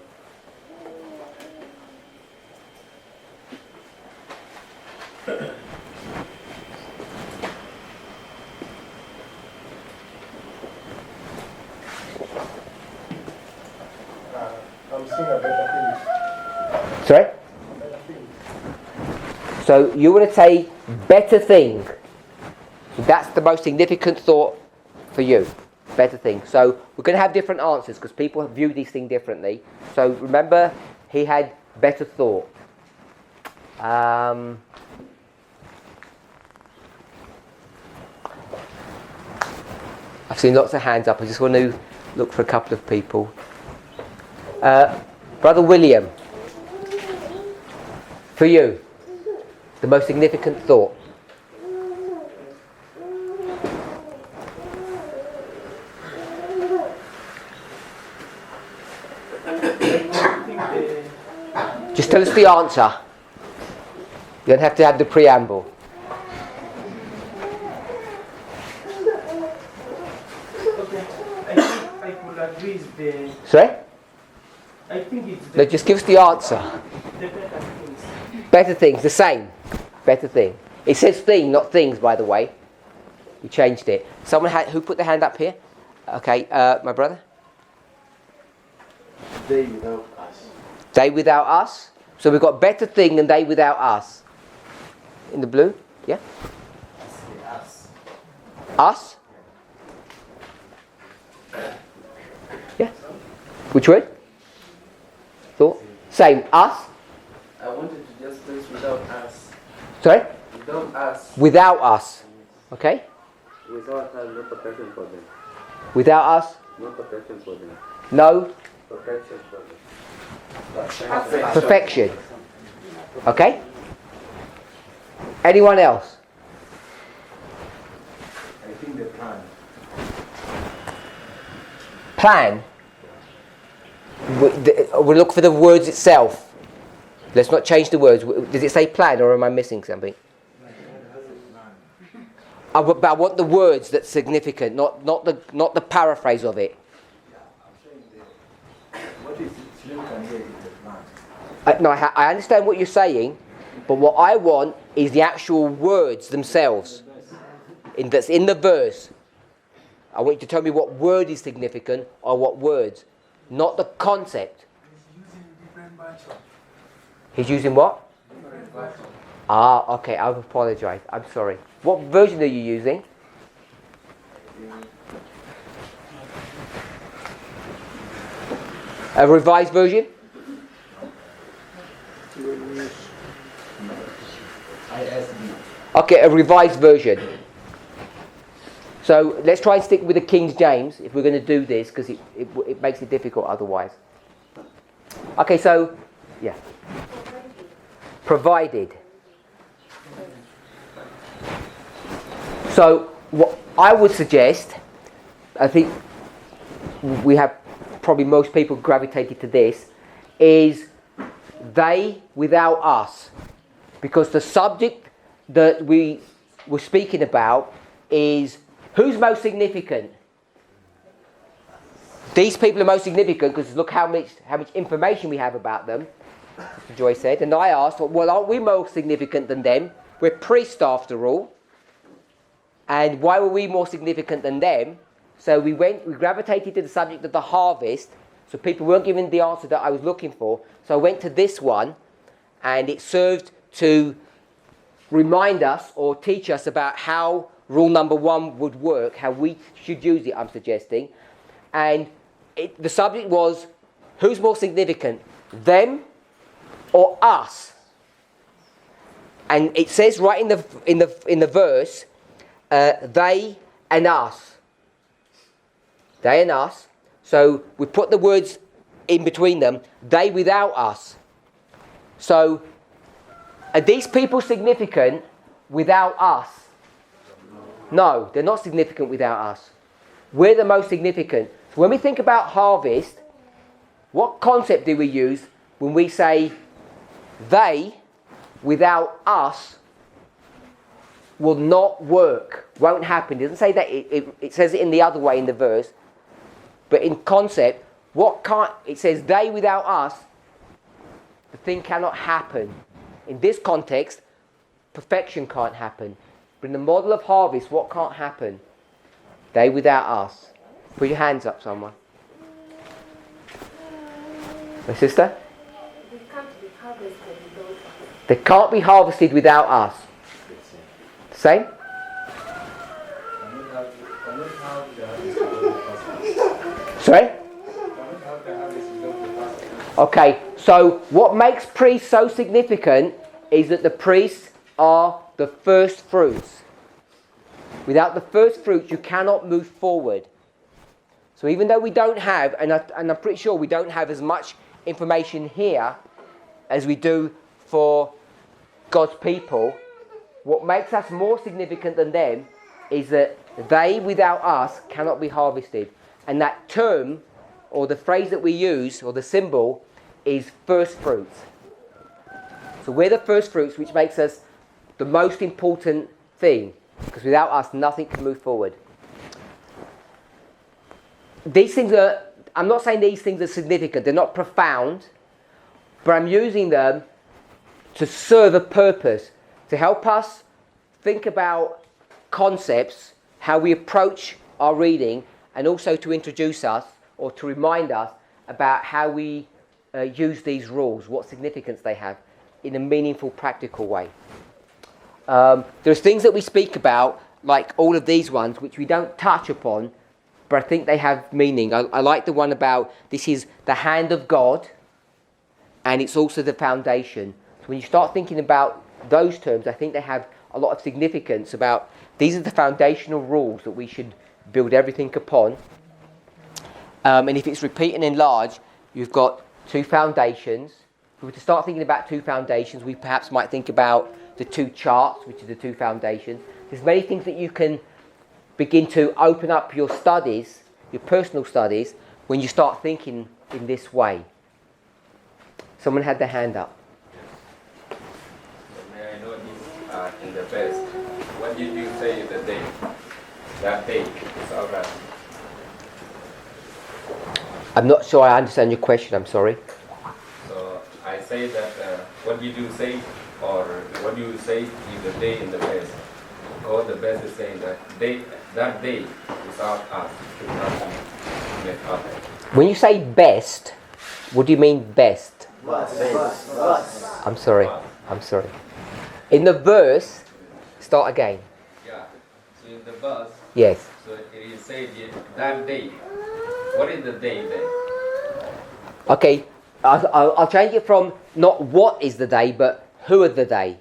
I'm seeing a better thing. Sorry? So you want to say better thing. That's the most significant thought for you. Better thing. So we're going to have different answers because people view these things differently. So remember, he had better thought. I've seen lots of hands up. I just want to look for a couple of people. Brother William, for you, the most significant thought. Just tell us the answer. You don't have to have the preamble. Okay, I think I could agree with the... Sorry? I think it's the... No, just give us the answer. The better things. Better things, the same. Better thing. It says thing, not things, by the way. You changed it. Someone who put their hand up here? Okay, my brother? They without us. They without us. So we've got better thing and they without us. In the blue? Yeah? Us. Us? Yeah? Which word? Thought? Same. Us? I wanted to just place without us. Sorry? Without us. Without us. Okay? Without us, no protection for them. Without us? No protection for them. No Protection for them. perfection. Okay? Anyone else? I think the plan. Plan? We look for the words itself. Let's not change the words. Does it say plan or am I missing something? But I want the words that's significant, not the paraphrase of it. What is significant here is the plan. No, I understand what you're saying, but what I want is the actual words themselves. That's in the verse. I want you to tell me what word is significant or what words, not the concept. He's using what? Ah, okay, I apologise. I'm sorry. What version are you using? A revised version? Okay, a revised version. So let's try and stick with the King James if we're going to do this because it makes it difficult otherwise. Okay, so, yeah. Provided. So what I would suggest, I think we have probably most people gravitated to this, is they without us. Because the subject that we were speaking about is who's most significant? These people are most significant because look how much information we have about them, Mr. Joy said. And I asked, well, aren't we more significant than them? We're priests after all. And why were we more significant than them? So we gravitated to the subject of the harvest. So people weren't given the answer that I was looking for. So I went to this one, and it served to remind us or teach us about how rule number 1 would work, how we should use it, I'm suggesting. And the subject was, who's more significant, them or us? And it says right in the verse, they and us. They and us. So we put the words in between them, they without us. So are these people significant without us? No, they're not significant without us. We're the most significant. So when we think about harvest, what concept do we use when we say they without us will not work, won't happen? It doesn't say that, it says it in the other way in the verse. But in concept, it says they without us, the thing cannot happen. In this context, perfection can't happen. But in the model of harvest, what can't happen? They without us. Put your hands up, someone. My sister? They can't be harvested without us. They can't be harvested without us. Same? Sorry? Okay, so what makes priests so significant is that the priests are the first fruits. Without the first fruits, you cannot move forward. So even though we don't have, and I'm pretty sure we don't have as much information here as we do for God's people, what makes us more significant than them is that they without us cannot be harvested. And that term, or the phrase that we use, or the symbol, is first fruits. So we're the first fruits, which makes us the most important thing, because without us nothing can move forward. These things are, I'm not saying these things are significant, they're not profound, but I'm using them to serve a purpose, to help us think about concepts, how we approach our reading, and also to introduce us, or to remind us about how we use these rules, what significance they have, in a meaningful, practical way. There's things that we speak about, like all of these ones, which we don't touch upon, but I think they have meaning. I like the one about this is the hand of God, and it's also the foundation. So when you start thinking about those terms, I think they have a lot of significance about these are the foundational rules that we should build everything upon. And if it's repeat and enlarge, you've got two foundations. If we were to start thinking about two foundations, we perhaps might think about the two charts, which are the two foundations. There's many things that you can begin to open up your studies, your personal studies, when you start thinking in this way. Someone had their hand up. May I know this in the verse? What did you say the day? That day is all right. I'm not sure I understand your question, I'm sorry. So I say that what did you say, or what do you say is the day in the verse? Because the verse is saying that that day without us should not be made up. When you say best, what do you mean best? I'm sorry. In the verse, start again. Yeah. So in the verse, yes. So it is said that day. What is the day then? Okay, I'll change it from not what is the day, but who are the day.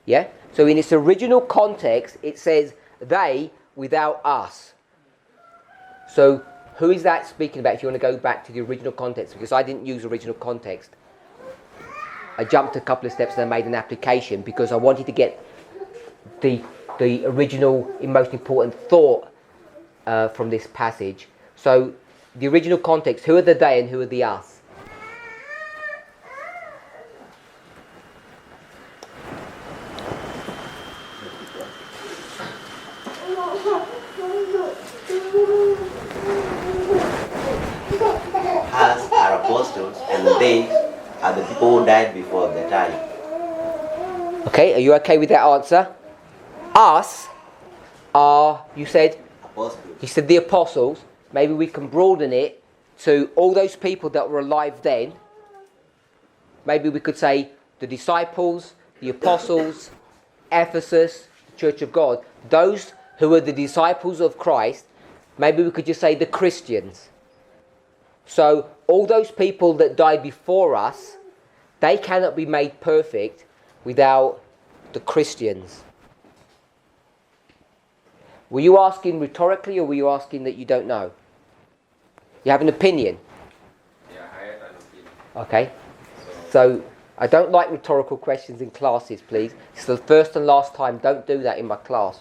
Yeah? So in its original context, it says they without us. So who is that speaking about if you want to go back to the original context? Because I didn't use original context. I jumped a couple of steps and I made an application because I wanted to get the original and most important thought from this passage. So the original context, who are the they and who are the us? Us are apostles and they are the people who died before the time. Okay, are you okay with that answer? Us are, you said? Apostles. You said the apostles. Maybe we can broaden it to all those people that were alive then. Maybe we could say the disciples, the apostles, Ephesus, the Church of God. Those who were the disciples of Christ, maybe we could just say the Christians. So all those people that died before us, they cannot be made perfect without the Christians. Were you asking rhetorically or were you asking that you don't know? You have an opinion? Yeah, I have an opinion. Okay. So I don't like rhetorical questions in classes, please. It's the first and last time. Don't do that in my class.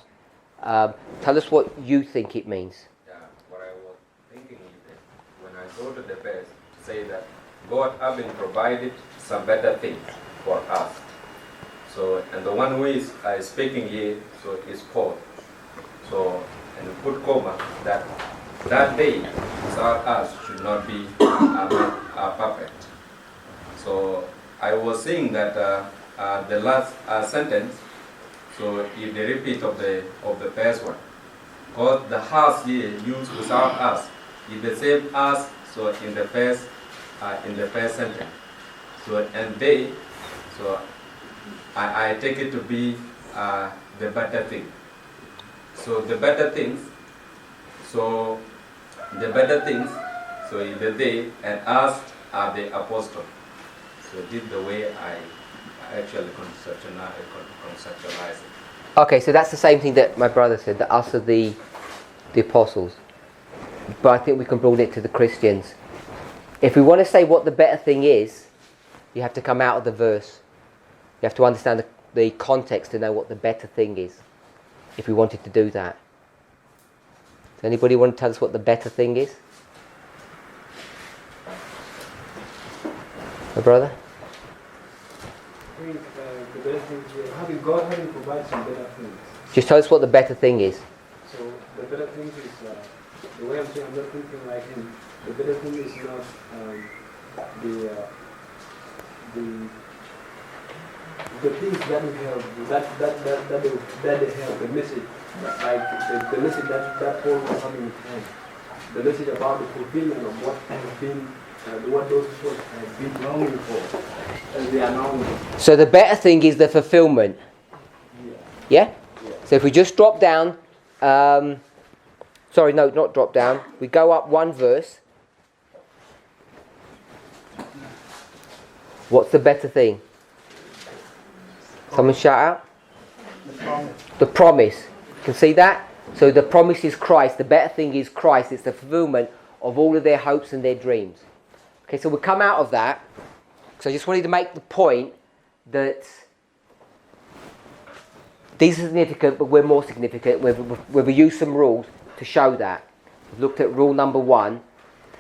Tell us what you think it means. Yeah, what I was thinking is that when I go to the verse, say that God having provided some better things for us. So, and the one who is speaking here, so is Paul. So, and we put comma that day without us should not be perfect. So I was saying that the last sentence, so if the repeat of the first one, because the us here used without us is the same as so in the first sentence. So and they, so I take it to be the better thing. So the better things, so the better things, so is the they and us are the apostle. So this is the way I actually conceptualize it. Okay, so that's the same thing that my brother said, that us are the apostles. But I think we can broaden it to the Christians. If we want to say what the better thing is, you have to come out of the verse. You have to understand the context to know what the better thing is, if we wanted to do that. Does anybody want to tell us what the better thing is? My brother? I think the better thing is God having provided some better things. Just tell us what the better thing is. So the better thing is, the way I'm saying, I'm not thinking like him. The better thing is not the things that we have, that they have, the message, like the message that Paul was having with him, the message about the fulfillment of what has been, what those people have been longing for, and they are now. So the better thing is the fulfillment. Yeah? So if we just drop down, sorry, no, not drop down. We go up one verse. What's the better thing? Someone shout out. The promise. You can see that? So the promise is Christ. The better thing is Christ. It's the fulfillment of all of their hopes and their dreams. Okay, so we come out of that. So I just wanted to make the point that these are significant, but we're more significant. We've used some rules to show that. We've looked at rule number 1.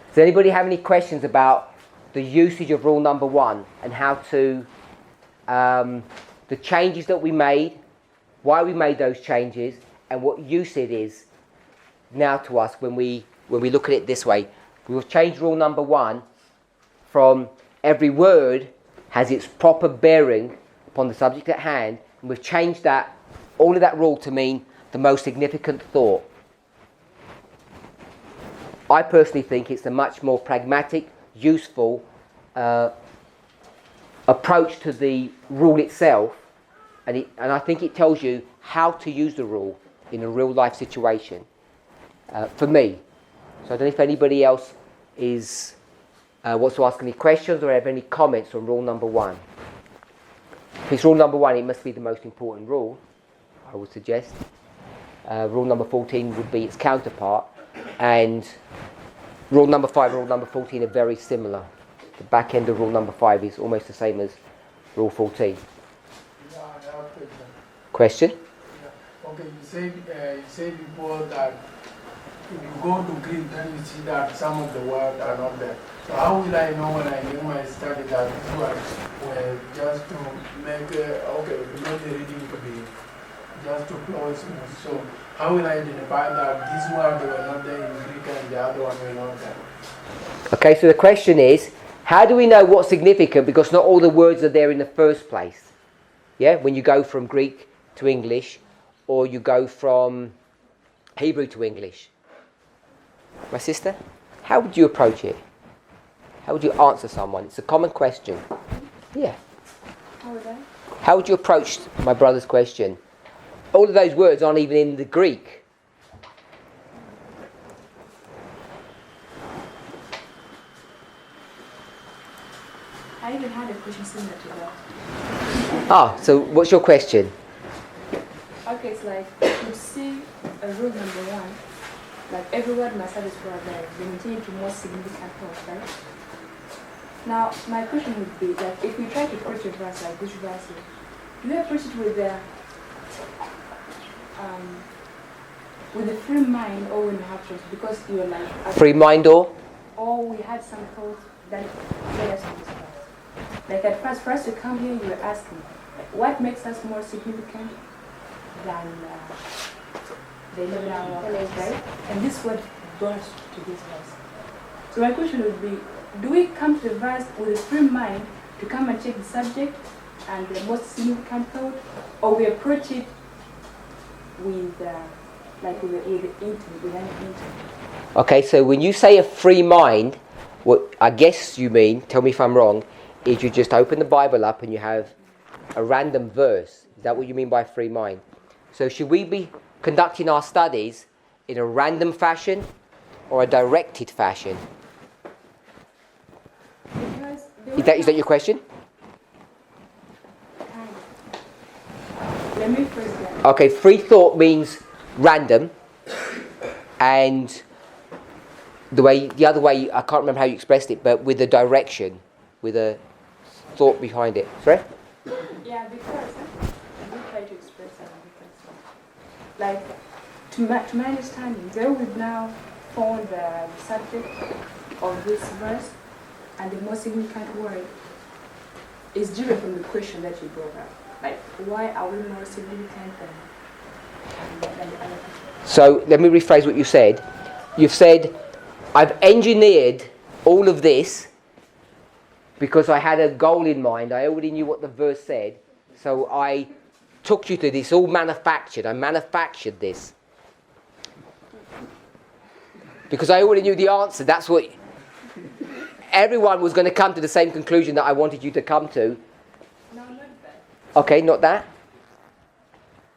Does anybody have any questions about the usage of rule number 1 and how to, the changes that we made, why we made those changes, and what use it is now to us when we look at it this way? We've changed rule number 1 from every word has its proper bearing upon the subject at hand, and we've changed that, all of that rule to mean the most significant thought. I personally think it's a much more pragmatic, useful approach to the rule itself, and I think it tells you how to use the rule in a real life situation, for me. So I don't know if anybody else wants to ask any questions or have any comments on rule number 1. If it's rule number 1, it must be the most important rule, I would suggest. Rule number 14 would be its counterpart, and rule number 5 and rule number 14 are very similar. The back end of rule number 5 is almost the same as rule 14. Yeah, I have a Question? Yeah. Okay, you said before that if you go to Greek, then you see that some of the words are not there. So how will I know when I do my study that these words were just to make the reading to be just to flow smooth? So how will I identify that these words were not there in Greek and the other one were not there? Okay, so the question is, how do we know what's significant? Because not all the words are there in the first place. Yeah, when you go from Greek to English, or you go from Hebrew to English. My sister, how would you approach it? How would you answer someone? It's a common question. Yeah. How would you approach my brother's question? All of those words aren't even in the Greek. I even had a question similar to that. Ah, so what's your question? Okay, it's like you see a rule number 1 like every word must have its parallel, limiting to more significant thoughts, right? Now, my question would be that if we try to preach a verse like this verse here, do you approach it with a free mind, or when you have thoughts, because you're like free mind, or we had some thoughts that led us to this verse? Like at first, for us to come here, you were asking, what makes us more significant than the 11 hour, right? And this word brought to this verse. So my question would be, do we come to the verse with a free mind to come and check the subject and the most significant thought, or we approach it with intent? Okay, so when you say a free mind, what I guess you mean, tell me if I'm wrong, is you just open the Bible up and you have a random verse. Is that what you mean by free mind? So should we be conducting our studies in a random fashion or a directed fashion? Is that your question? Let me phrase that. Okay, free thought means random, and the other way, I can't remember how you expressed it, but with a direction, with a thought behind it. Sorry? Yeah, because I try to express that because, like, to my understanding, where we've now found the subject of this verse and the most significant word is different from the question that you brought up. Like, why are we more significant than the other people? So let me rephrase what you said. You've said, I've engineered all of this because I had a goal in mind. I already knew what the verse said. So I took you to this, all manufactured. I manufactured this. Because I already knew the answer. That's what... Everyone was going to come to the same conclusion that I wanted you to come to. No, not that. Okay, not that?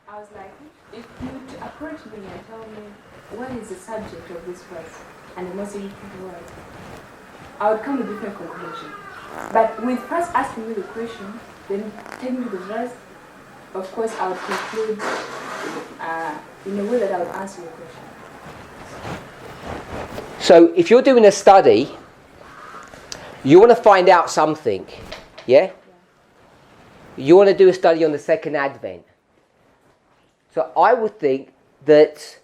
I was like, if you approach me and tell me what is the subject of this verse and the most significant word, I would come to a different conclusion. But with first asking me the question, then telling me the verse, of course I would conclude in a way that I would answer your question. So if you're doing a study, you want to find out something, yeah? You want to do a study on the second advent. So I would think that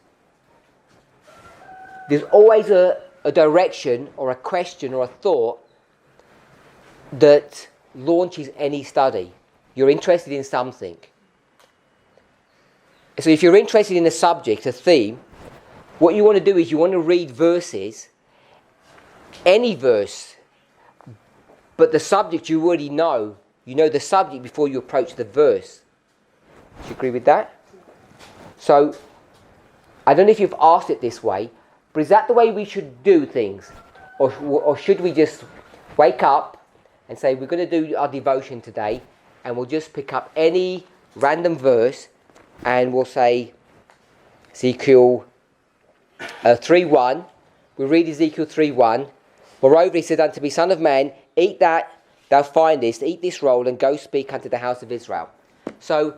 there's always a direction or a question or a thought that launches any study. You're interested in something. So if you're interested in a subject, a theme, what you want to do is you want to read verses, any verse, but the subject you already know. You know the subject before you approach the verse. Do you agree with that? So, I don't know if you've asked it this way, but is that the way we should do things? Or should we just wake up and say, we're going to do our devotion today, and we'll just pick up any random verse, and we'll say, Ezekiel 3:1. We read Ezekiel 3:1. Moreover, he said unto me, Son of man, eat that thou findest, eat this roll, and go speak unto the house of Israel. So,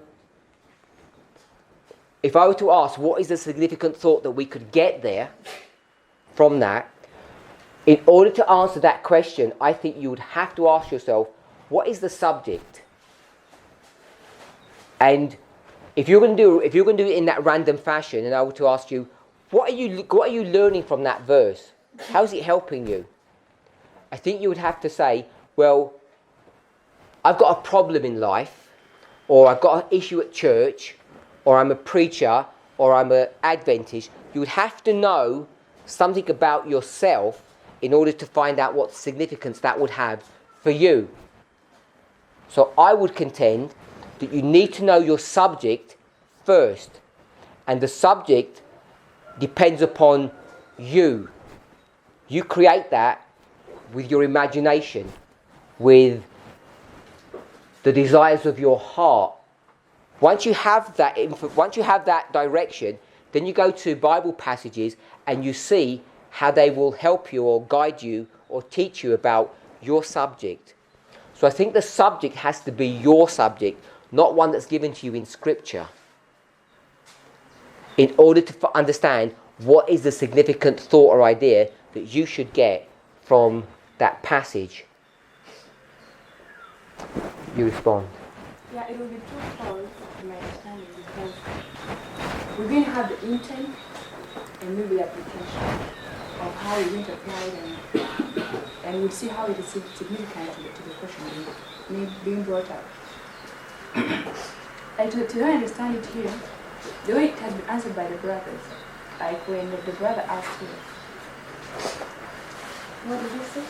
if I were to ask, what is the significant thought that we could get there from that? In order to answer that question, I think you would have to ask yourself, what is the subject? And if you're going to do it in that random fashion, and I were to ask you, what are you learning from that verse? How is it helping you? I think you would have to say, well, I've got a problem in life, or I've got an issue at church, or I'm a preacher, or I'm an Adventist. You would have to know something about yourself in order to find out what significance that would have for you. So I would contend that you need to know your subject first. And the subject depends upon you. You create that with your imagination, with the desires of your heart. Once you have that direction, then you go to Bible passages and you see how they will help you or guide you or teach you about your subject. So I think the subject has to be your subject, not one that's given to you in Scripture, in order to understand what is the significant thought or idea that you should get from that passage? You respond. Yeah, it will be twofold in my understanding, because we're going to have the intent and maybe the application of how we're going to apply it, and we'll see how it is significant to the question being brought up. And to understand it here, the way it has been answered by the brothers, like when the brother asked him, what did he say?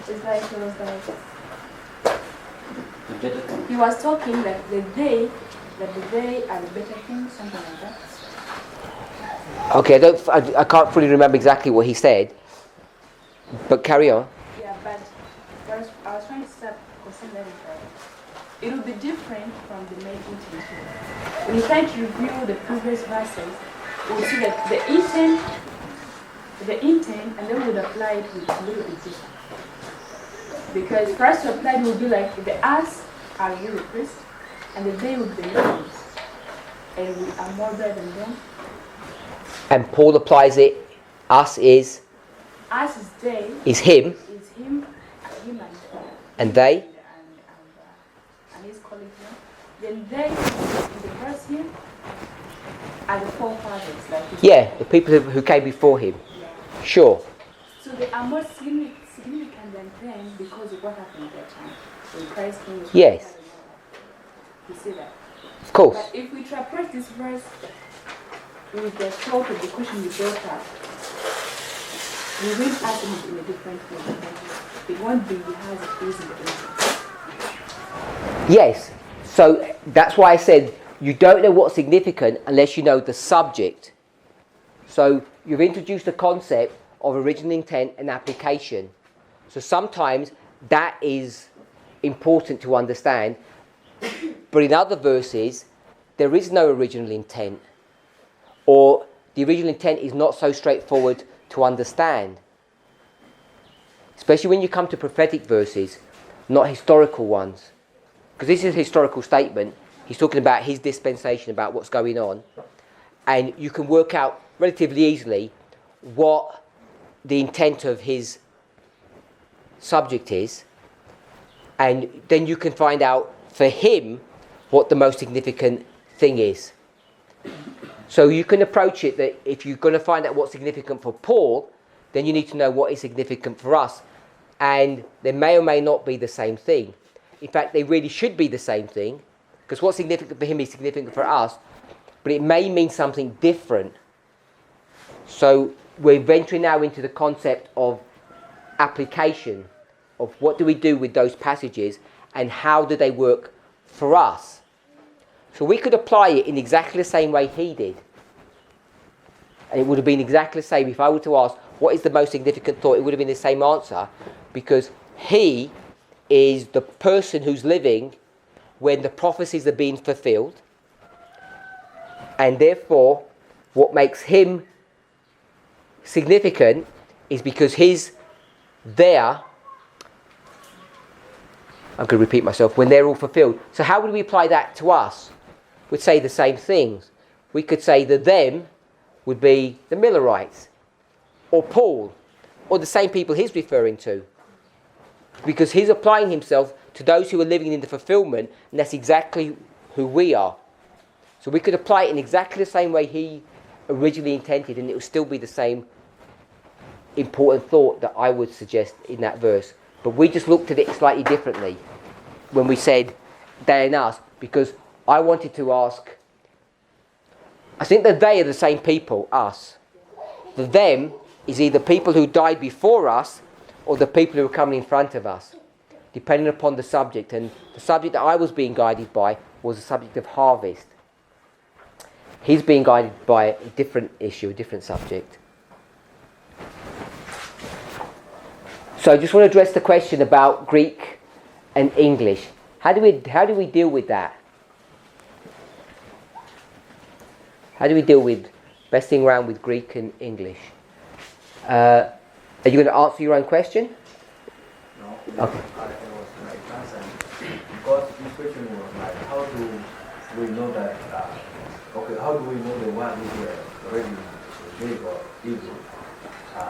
It's like he was like, he was talking that the day are the better things, something like that. Okay, I can't fully remember exactly what he said, but carry on. Yeah, but I was trying to start saying that it will be different from the main intent. When you try to review the previous verses, we'll see that the intent, and then we'll apply it with a little bit different. Because for us to apply it will be like the us are really Christ, and the they would be Levites, and we are more better than them. And Paul applies it. Us is they. Is him. Is him and they. And his colleagues. Then they, in the verse here, are the forefathers. Like the people who came before him. Yeah. Sure. So they are more significant than them because of what happened at that time. When Christ came. Yes. You see that? Of course. But if we interpret this verse with the thought of the question you brought up, we will ask it in a different way. It won't be as it is in the English. Yes. So that's why I said you don't know what's significant unless you know the subject. So you've introduced the concept of original intent and application. So sometimes that is important to understand, but in other verses there is no original intent, or the original intent is not so straightforward to understand. Especially when you come to prophetic verses, not historical ones. Because this is a historical statement. He's talking about his dispensation, about what's going on. And you can work out relatively easily what the intent of his subject is. And then you can find out for him what the most significant thing is. So you can approach it that if you're going to find out what's significant for Paul, then you need to know what is significant for us. And they may or may not be the same thing. In fact, they really should be the same thing, because what's significant for him is significant for us, but it may mean something different. So we're venturing now into the concept of application, of what do we do with those passages and how do they work for us. So we could apply it in exactly the same way he did. And it would have been exactly the same if I were to ask, what is the most significant thought? It would have been the same answer, because he is the person who's living when the prophecies are being fulfilled. And therefore, what makes him significant is because he's there. I'm going to repeat myself. When they're all fulfilled. So how would we apply that to us? We'd say the same things. We could say that them would be the Millerites, or Paul, or the same people he's referring to. Because he's applying himself to those who are living in the fulfillment, and that's exactly who we are. So we could apply it in exactly the same way he originally intended, and it would still be the same important thought that I would suggest in that verse. But we just looked at it slightly differently when we said they and us, because I wanted to ask, I think that they are the same people, us. The them is either people who died before us or the people who are coming in front of us, depending upon the subject. And the subject that I was being guided by was the subject of harvest. He's being guided by a different issue, a different subject. So I just want to address the question about Greek and English. How do we deal with that? How do we deal with messing around with Greek and English? Are you going to answer your own question? No. Okay. Because this question was like how to we know that, okay, how do we know the word which were already big or evil,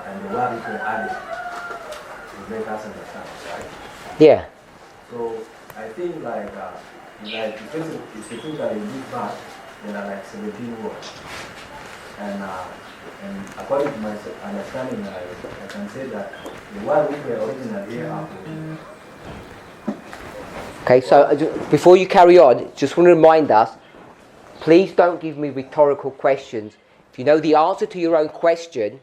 and the word which were added to make us understand, right? Yeah. So I think like specifically in this verse, there are like 17 words. And according to my understanding, I can say that the word which were originally here are 14. Okay, so before you carry on, just want to remind us, please don't give me rhetorical questions. If you know the answer to your own question,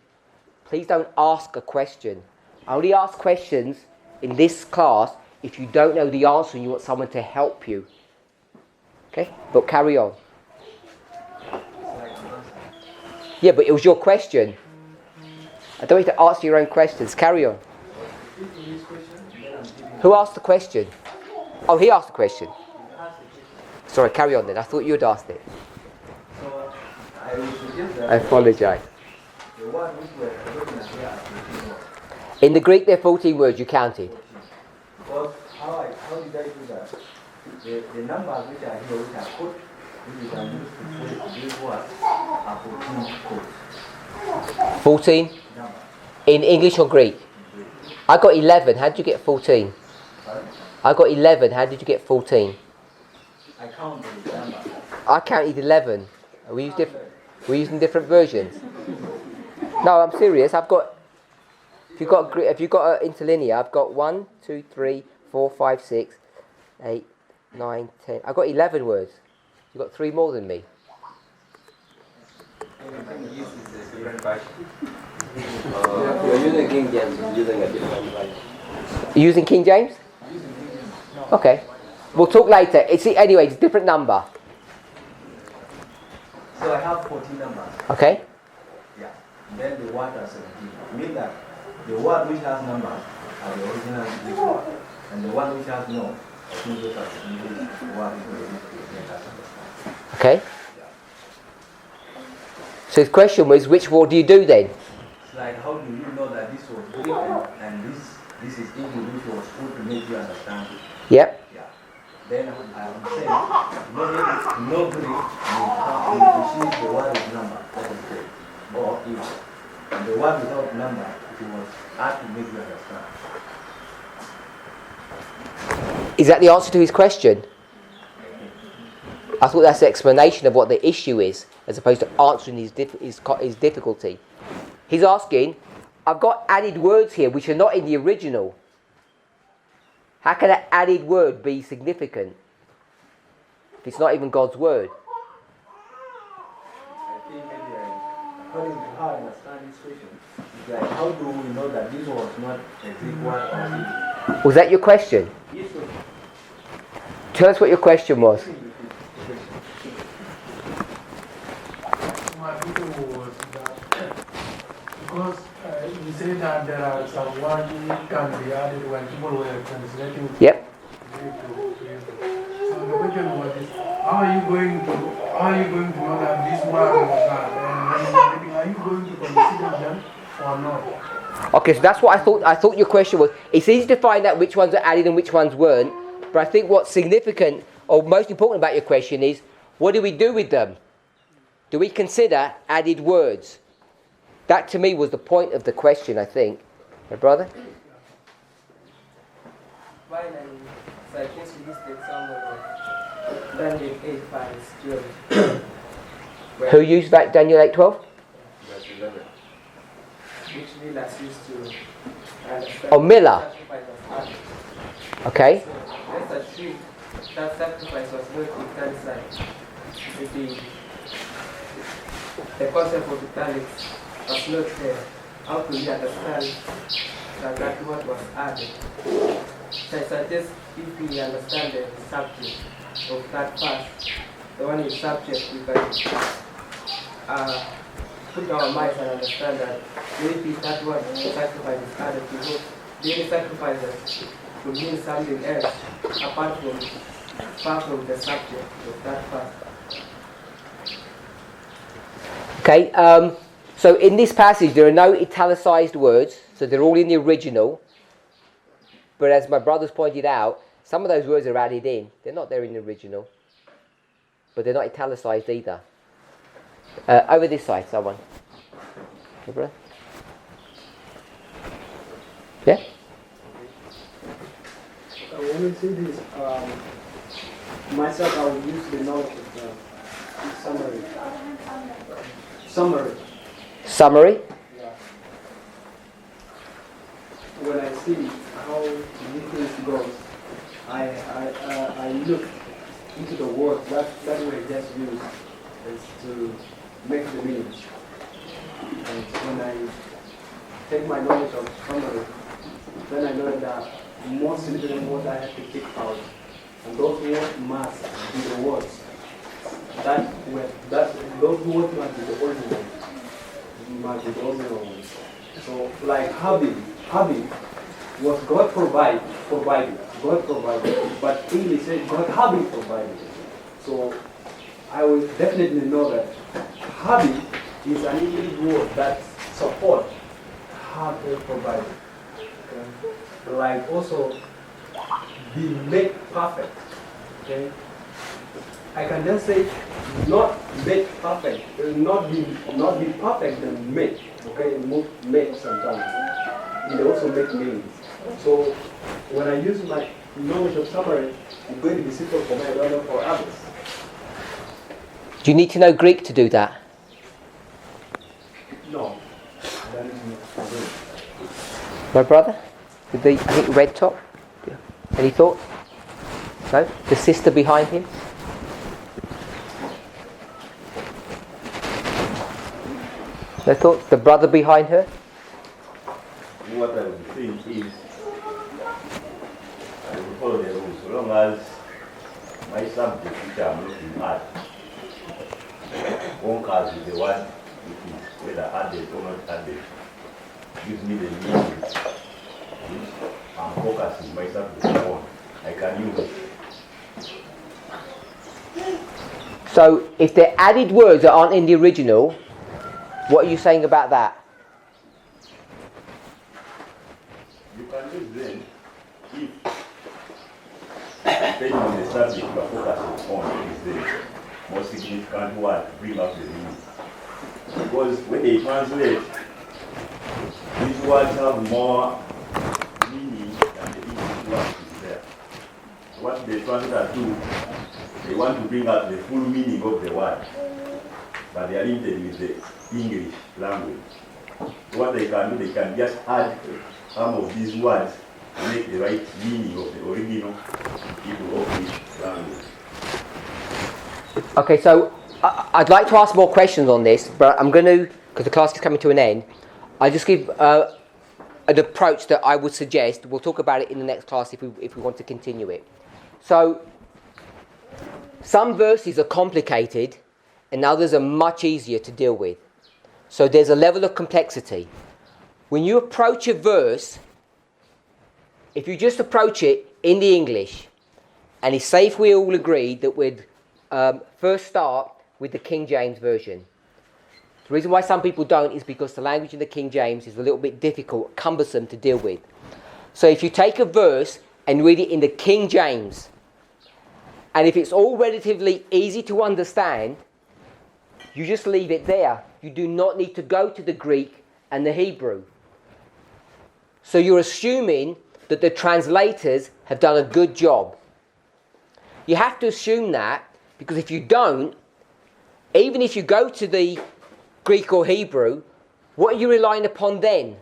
please don't ask a question. I only ask questions in this class if you don't know the answer and you want someone to help you. Okay, but carry on. Yeah, but it was your question. I don't want you to answer your own questions. Carry on. Who asked the question? Oh, he asked the question. Sorry, carry on then. I thought you had asked it. So I will suggest that I apologise. the word which were originally here are 14 words. In the Greek, there are 14 words you counted. Because how did I do that? The numbers which are here, which are put, which you can use to put these words, are 14 codes. 14? Numbers. In English or Greek? I got 11. How did you get 14? Sorry? I got 11. How did you get 14? I counted the numbers. I counted 11. Are we using different versions? No, I'm serious. I've got. If you've got an interlinear, I've got 1, 2, 3, 4, 5, 6, 8, 9, 10. I've got 11 words. You've got 3 more than me. You're using King James, you're using a different Bible. You're using King James? Okay. We'll talk later. Anyway, it's a different number. So I have 14 numbers. Okay. Yeah. Then the word are 17. Mean that the word which has numbers are the original English word. And the one which has no, I think those are the English word which we need to make us understand. Okay. So the question was, which word do you do then? It's like, how do you know that this was Greek and this is English which was put to make you understand it? Yep. Yeah. Then I am saying, no Greek, you see the word with number, that is Greek, or evil. And the word without number, it was hard to make you understand. Is that the answer to his question? I thought that's the explanation of what the issue is, as opposed to answering his difficulty. He's asking, I've got added words here which are not in the original. How can an added word be significant if it's not even God's word? I think maybe according to how I understand this question, it's like, how do we know that this was not a Greek word or evil? Was that your question? Yes, sir. Tell us what your question was. My people was that because you say that there are some words that can be added when people were translating. Yep. So the question was this: how are you going to know that this word was that? And are you going to consider them or not? Okay, so that's what I thought. I thought your question was. It's easy to find out which ones are added and which ones weren't. But I think what's significant or most important about your question is, what do we do with them? Do we consider added words? That to me was the point of the question, I think. My brother? Finally, so I guess we used the example of Daniel 8, 5, 12. Who used that Daniel 8:12? Which Miller used to understand. Oh, Miller. Okay. So let's assume that sacrifice was not eternal. The concept of eternity was not there. How could we understand that what was added? So I suggest if we understand the subject of that part, the one is subject, we can put our minds and understand that maybe that one sacrifice is added because daily sacrifices could mean something else apart from the subject of that part. Okay, so in this passage there are no italicized words, so they're all in the original. But as my brothers pointed out, some of those words are added in. They're not there in the original. but they're not italicized either. Over this side, someone. Okay, brother? Yeah? When we see this, myself, I will use the knowledge of the summary. Summary? Yeah. When I see how things goes, I look into the words that we just used is to make the meaning. And when I take my knowledge of summary, then I know that more significant words I have to pick out. And those words must be the words. Those words must be the original. Must be the original ones. So like having was God provided. God provided. But English says God having provided. So I will definitely know that having is an English word that supports have provided. Okay? Like also be made perfect. Okay? I can just say not made perfect, not be perfect and made. Okay, made sometimes. It also make meanings. So when I use my knowledge of summary, it's going to be simple for me rather for others. Do you need to know Greek to do that? No. That is not Greek. My brother? With the, I think, red top? Any thoughts? No? The sister behind him? No thoughts? The brother behind her? What I would think is, I will follow the rules, so long as my subject which I'm looking at concurs with the word, which is whether added or not added, gives me the meaning which I'm focusing my subject on. I can use it. So, if they're added words that aren't in the original, what are you saying about that? You can use them if, depending on the subject you are focusing on, is the most significant word to bring out the meaning. Because when they translate, these words have more meaning than the English word is there. What the translators do, they want to bring out the full meaning of the word, but they are limited with the English language. So what they can do, they can just add some of these words to make the right meaning of the original people of this language. Okay, so I'd like to ask more questions on this, but I'm going to, because the class is coming to an end, I'll just give an approach that I would suggest. We'll talk about it in the next class if we want to continue it. So, some verses are complicated and others are much easier to deal with. So there's a level of complexity. When you approach a verse, if you just approach it in the English, and it's safe we all agreed that we'd first start with the King James Version. The reason why some people don't is because the language in the King James is a little bit difficult, cumbersome to deal with. So if you take a verse and read it in the King James, and if it's all relatively easy to understand, you just leave it there. You do not need to go to the Greek and the Hebrew. So you're assuming that the translators have done a good job. You have to assume that, because if you don't, even if you go to the Greek or Hebrew, what are you relying upon then?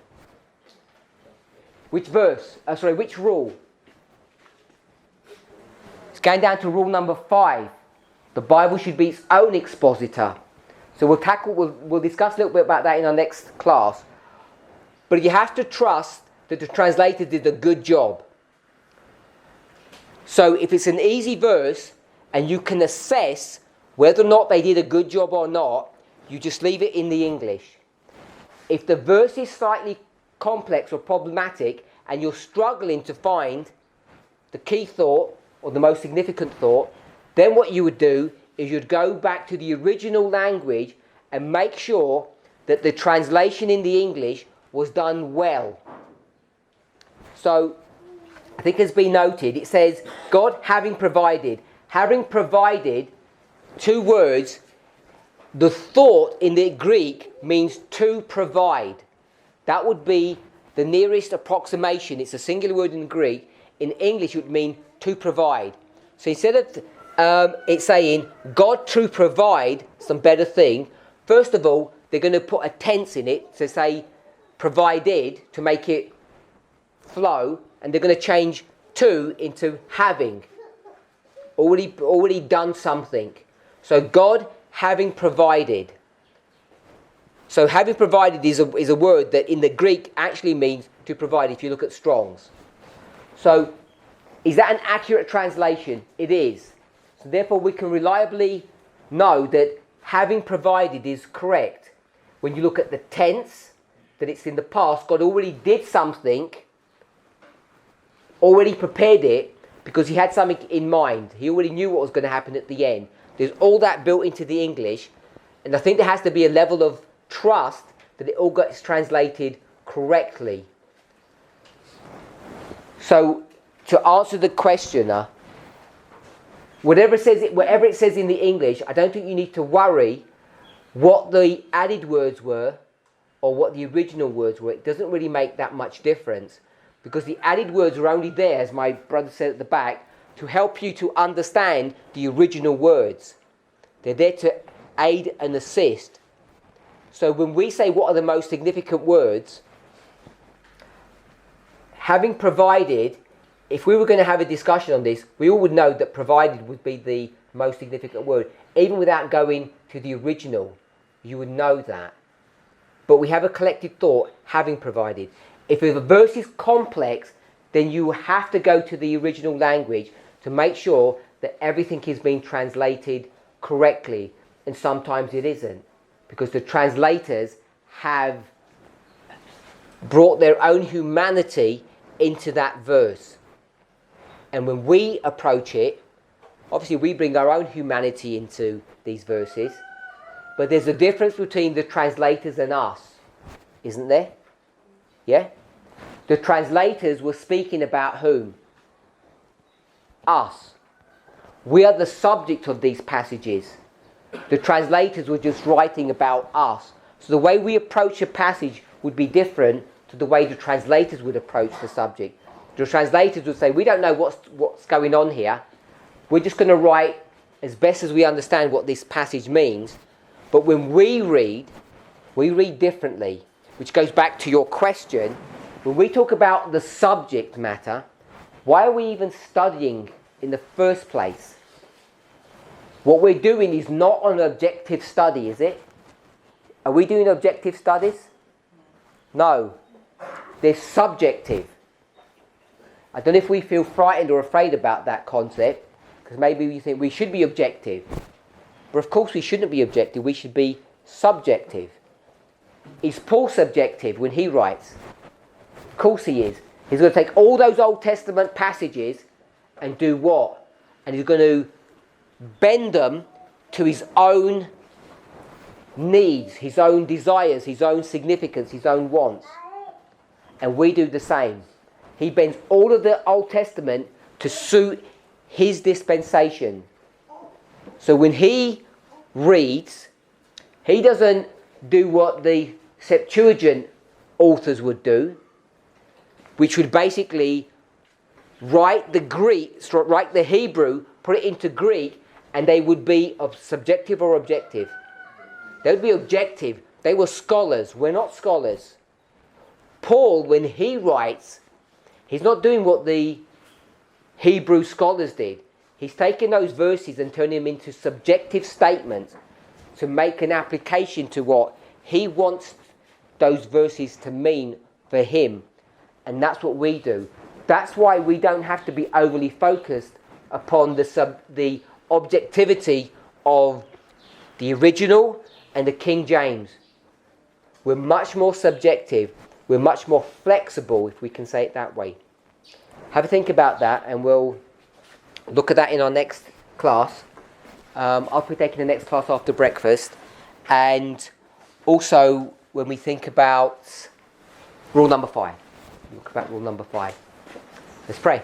Which verse? Which rule? It's going down to rule number 5. The Bible should be its own expositor. So we'll discuss a little bit about that in our next class. But you have to trust that the translator did a good job. So if it's an easy verse and you can assess whether or not they did a good job or not, you just leave it in the English. If the verse is slightly complex or problematic and you're struggling to find the key thought or the most significant thought, then what you would do is you'd go back to the original language and make sure that the translation in the English was done well. So, I think has been noted, it says, God having provided two words, the thought in the Greek means to provide. That would be the nearest approximation. It's a singular word in Greek. In English, it would mean to provide. So instead of it's saying God to provide some better thing, first of all, they're going to put a tense in it to say provided to make it flow, and they're going to change to into having. Already done something. So God having provided. So having provided is a word that in the Greek actually means to provide if you look at Strong's. So is that an accurate translation? It is. So therefore we can reliably know that having provided is correct. When you look at the tense, that it's in the past, God already did something, already prepared it, because he had something in mind. He already knew what was going to happen at the end. There's all that built into the English, and I think there has to be a level of trust that it all gets translated correctly. So, to answer the questioner, whatever it says in the English, I don't think you need to worry what the added words were or what the original words were. It doesn't really make that much difference, because the added words are only there, as my brother said at the back, to help you to understand the original words. They're there to aid and assist. So when we say what are the most significant words, having provided, if we were going to have a discussion on this, we all would know that provided would be the most significant word. Even without going to the original, you would know that. But we have a collective thought, having provided. If a verse is complex, then you have to go to the original language to make sure that everything is being translated correctly. And sometimes it isn't, because the translators have brought their own humanity into that verse. And when we approach it, obviously we bring our own humanity into these verses, but there's a difference between the translators and us, isn't there? Yeah? The translators were speaking about whom? Us. We are the subject of these passages. The translators were just writing about us. So the way we approach a passage would be different to the way the translators would approach the subject. The translators would say, we don't know what's going on here. We're just going to write as best as we understand what this passage means. But when we read differently, which goes back to your question. When we talk about the subject matter, why are we even studying in the first place? What we're doing is not an objective study, is it? Are we doing objective studies? No. They're subjective. I don't know if we feel frightened or afraid about that concept, because maybe we think we should be objective. But of course we shouldn't be objective, we should be subjective. Is Paul subjective when he writes? Of course he is. He's going to take all those Old Testament passages and do what? And he's going to bend them to his own needs, his own desires, his own significance, his own wants. And we do the same. He bends all of the Old Testament to suit his dispensation. So when he reads, he doesn't do what the Septuagint authors would do, which would basically write the Hebrew, put it into Greek, and they would be subjective or objective. They would be objective. They were scholars. We're not scholars. Paul, when he writes, he's not doing what the Hebrew scholars did. He's taking those verses and turning them into subjective statements to make an application to what he wants those verses to mean for him. And that's what we do. That's why we don't have to be overly focused upon the objectivity of the original and the King James. We're much more subjective. We're much more flexible, if we can say it that way. Have a think about that, and we'll look at that in our next class. I'll be taking the next class after breakfast. And also when we think about rule number 5. Look about rule number 5. Let's pray.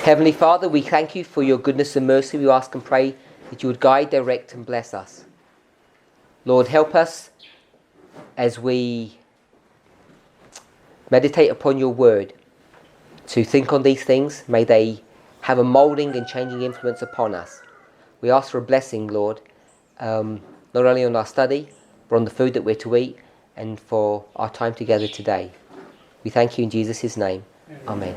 Heavenly Father, we thank you for your goodness and mercy. We ask and pray that that you would guide, direct and bless us. Lord, help us as we meditate upon your word to think on these things. May they have a moulding and changing influence upon us. We ask for a blessing, Lord, not only on our study, but on the food that we're to eat and for our time together today. We thank you in Jesus' name. Amen.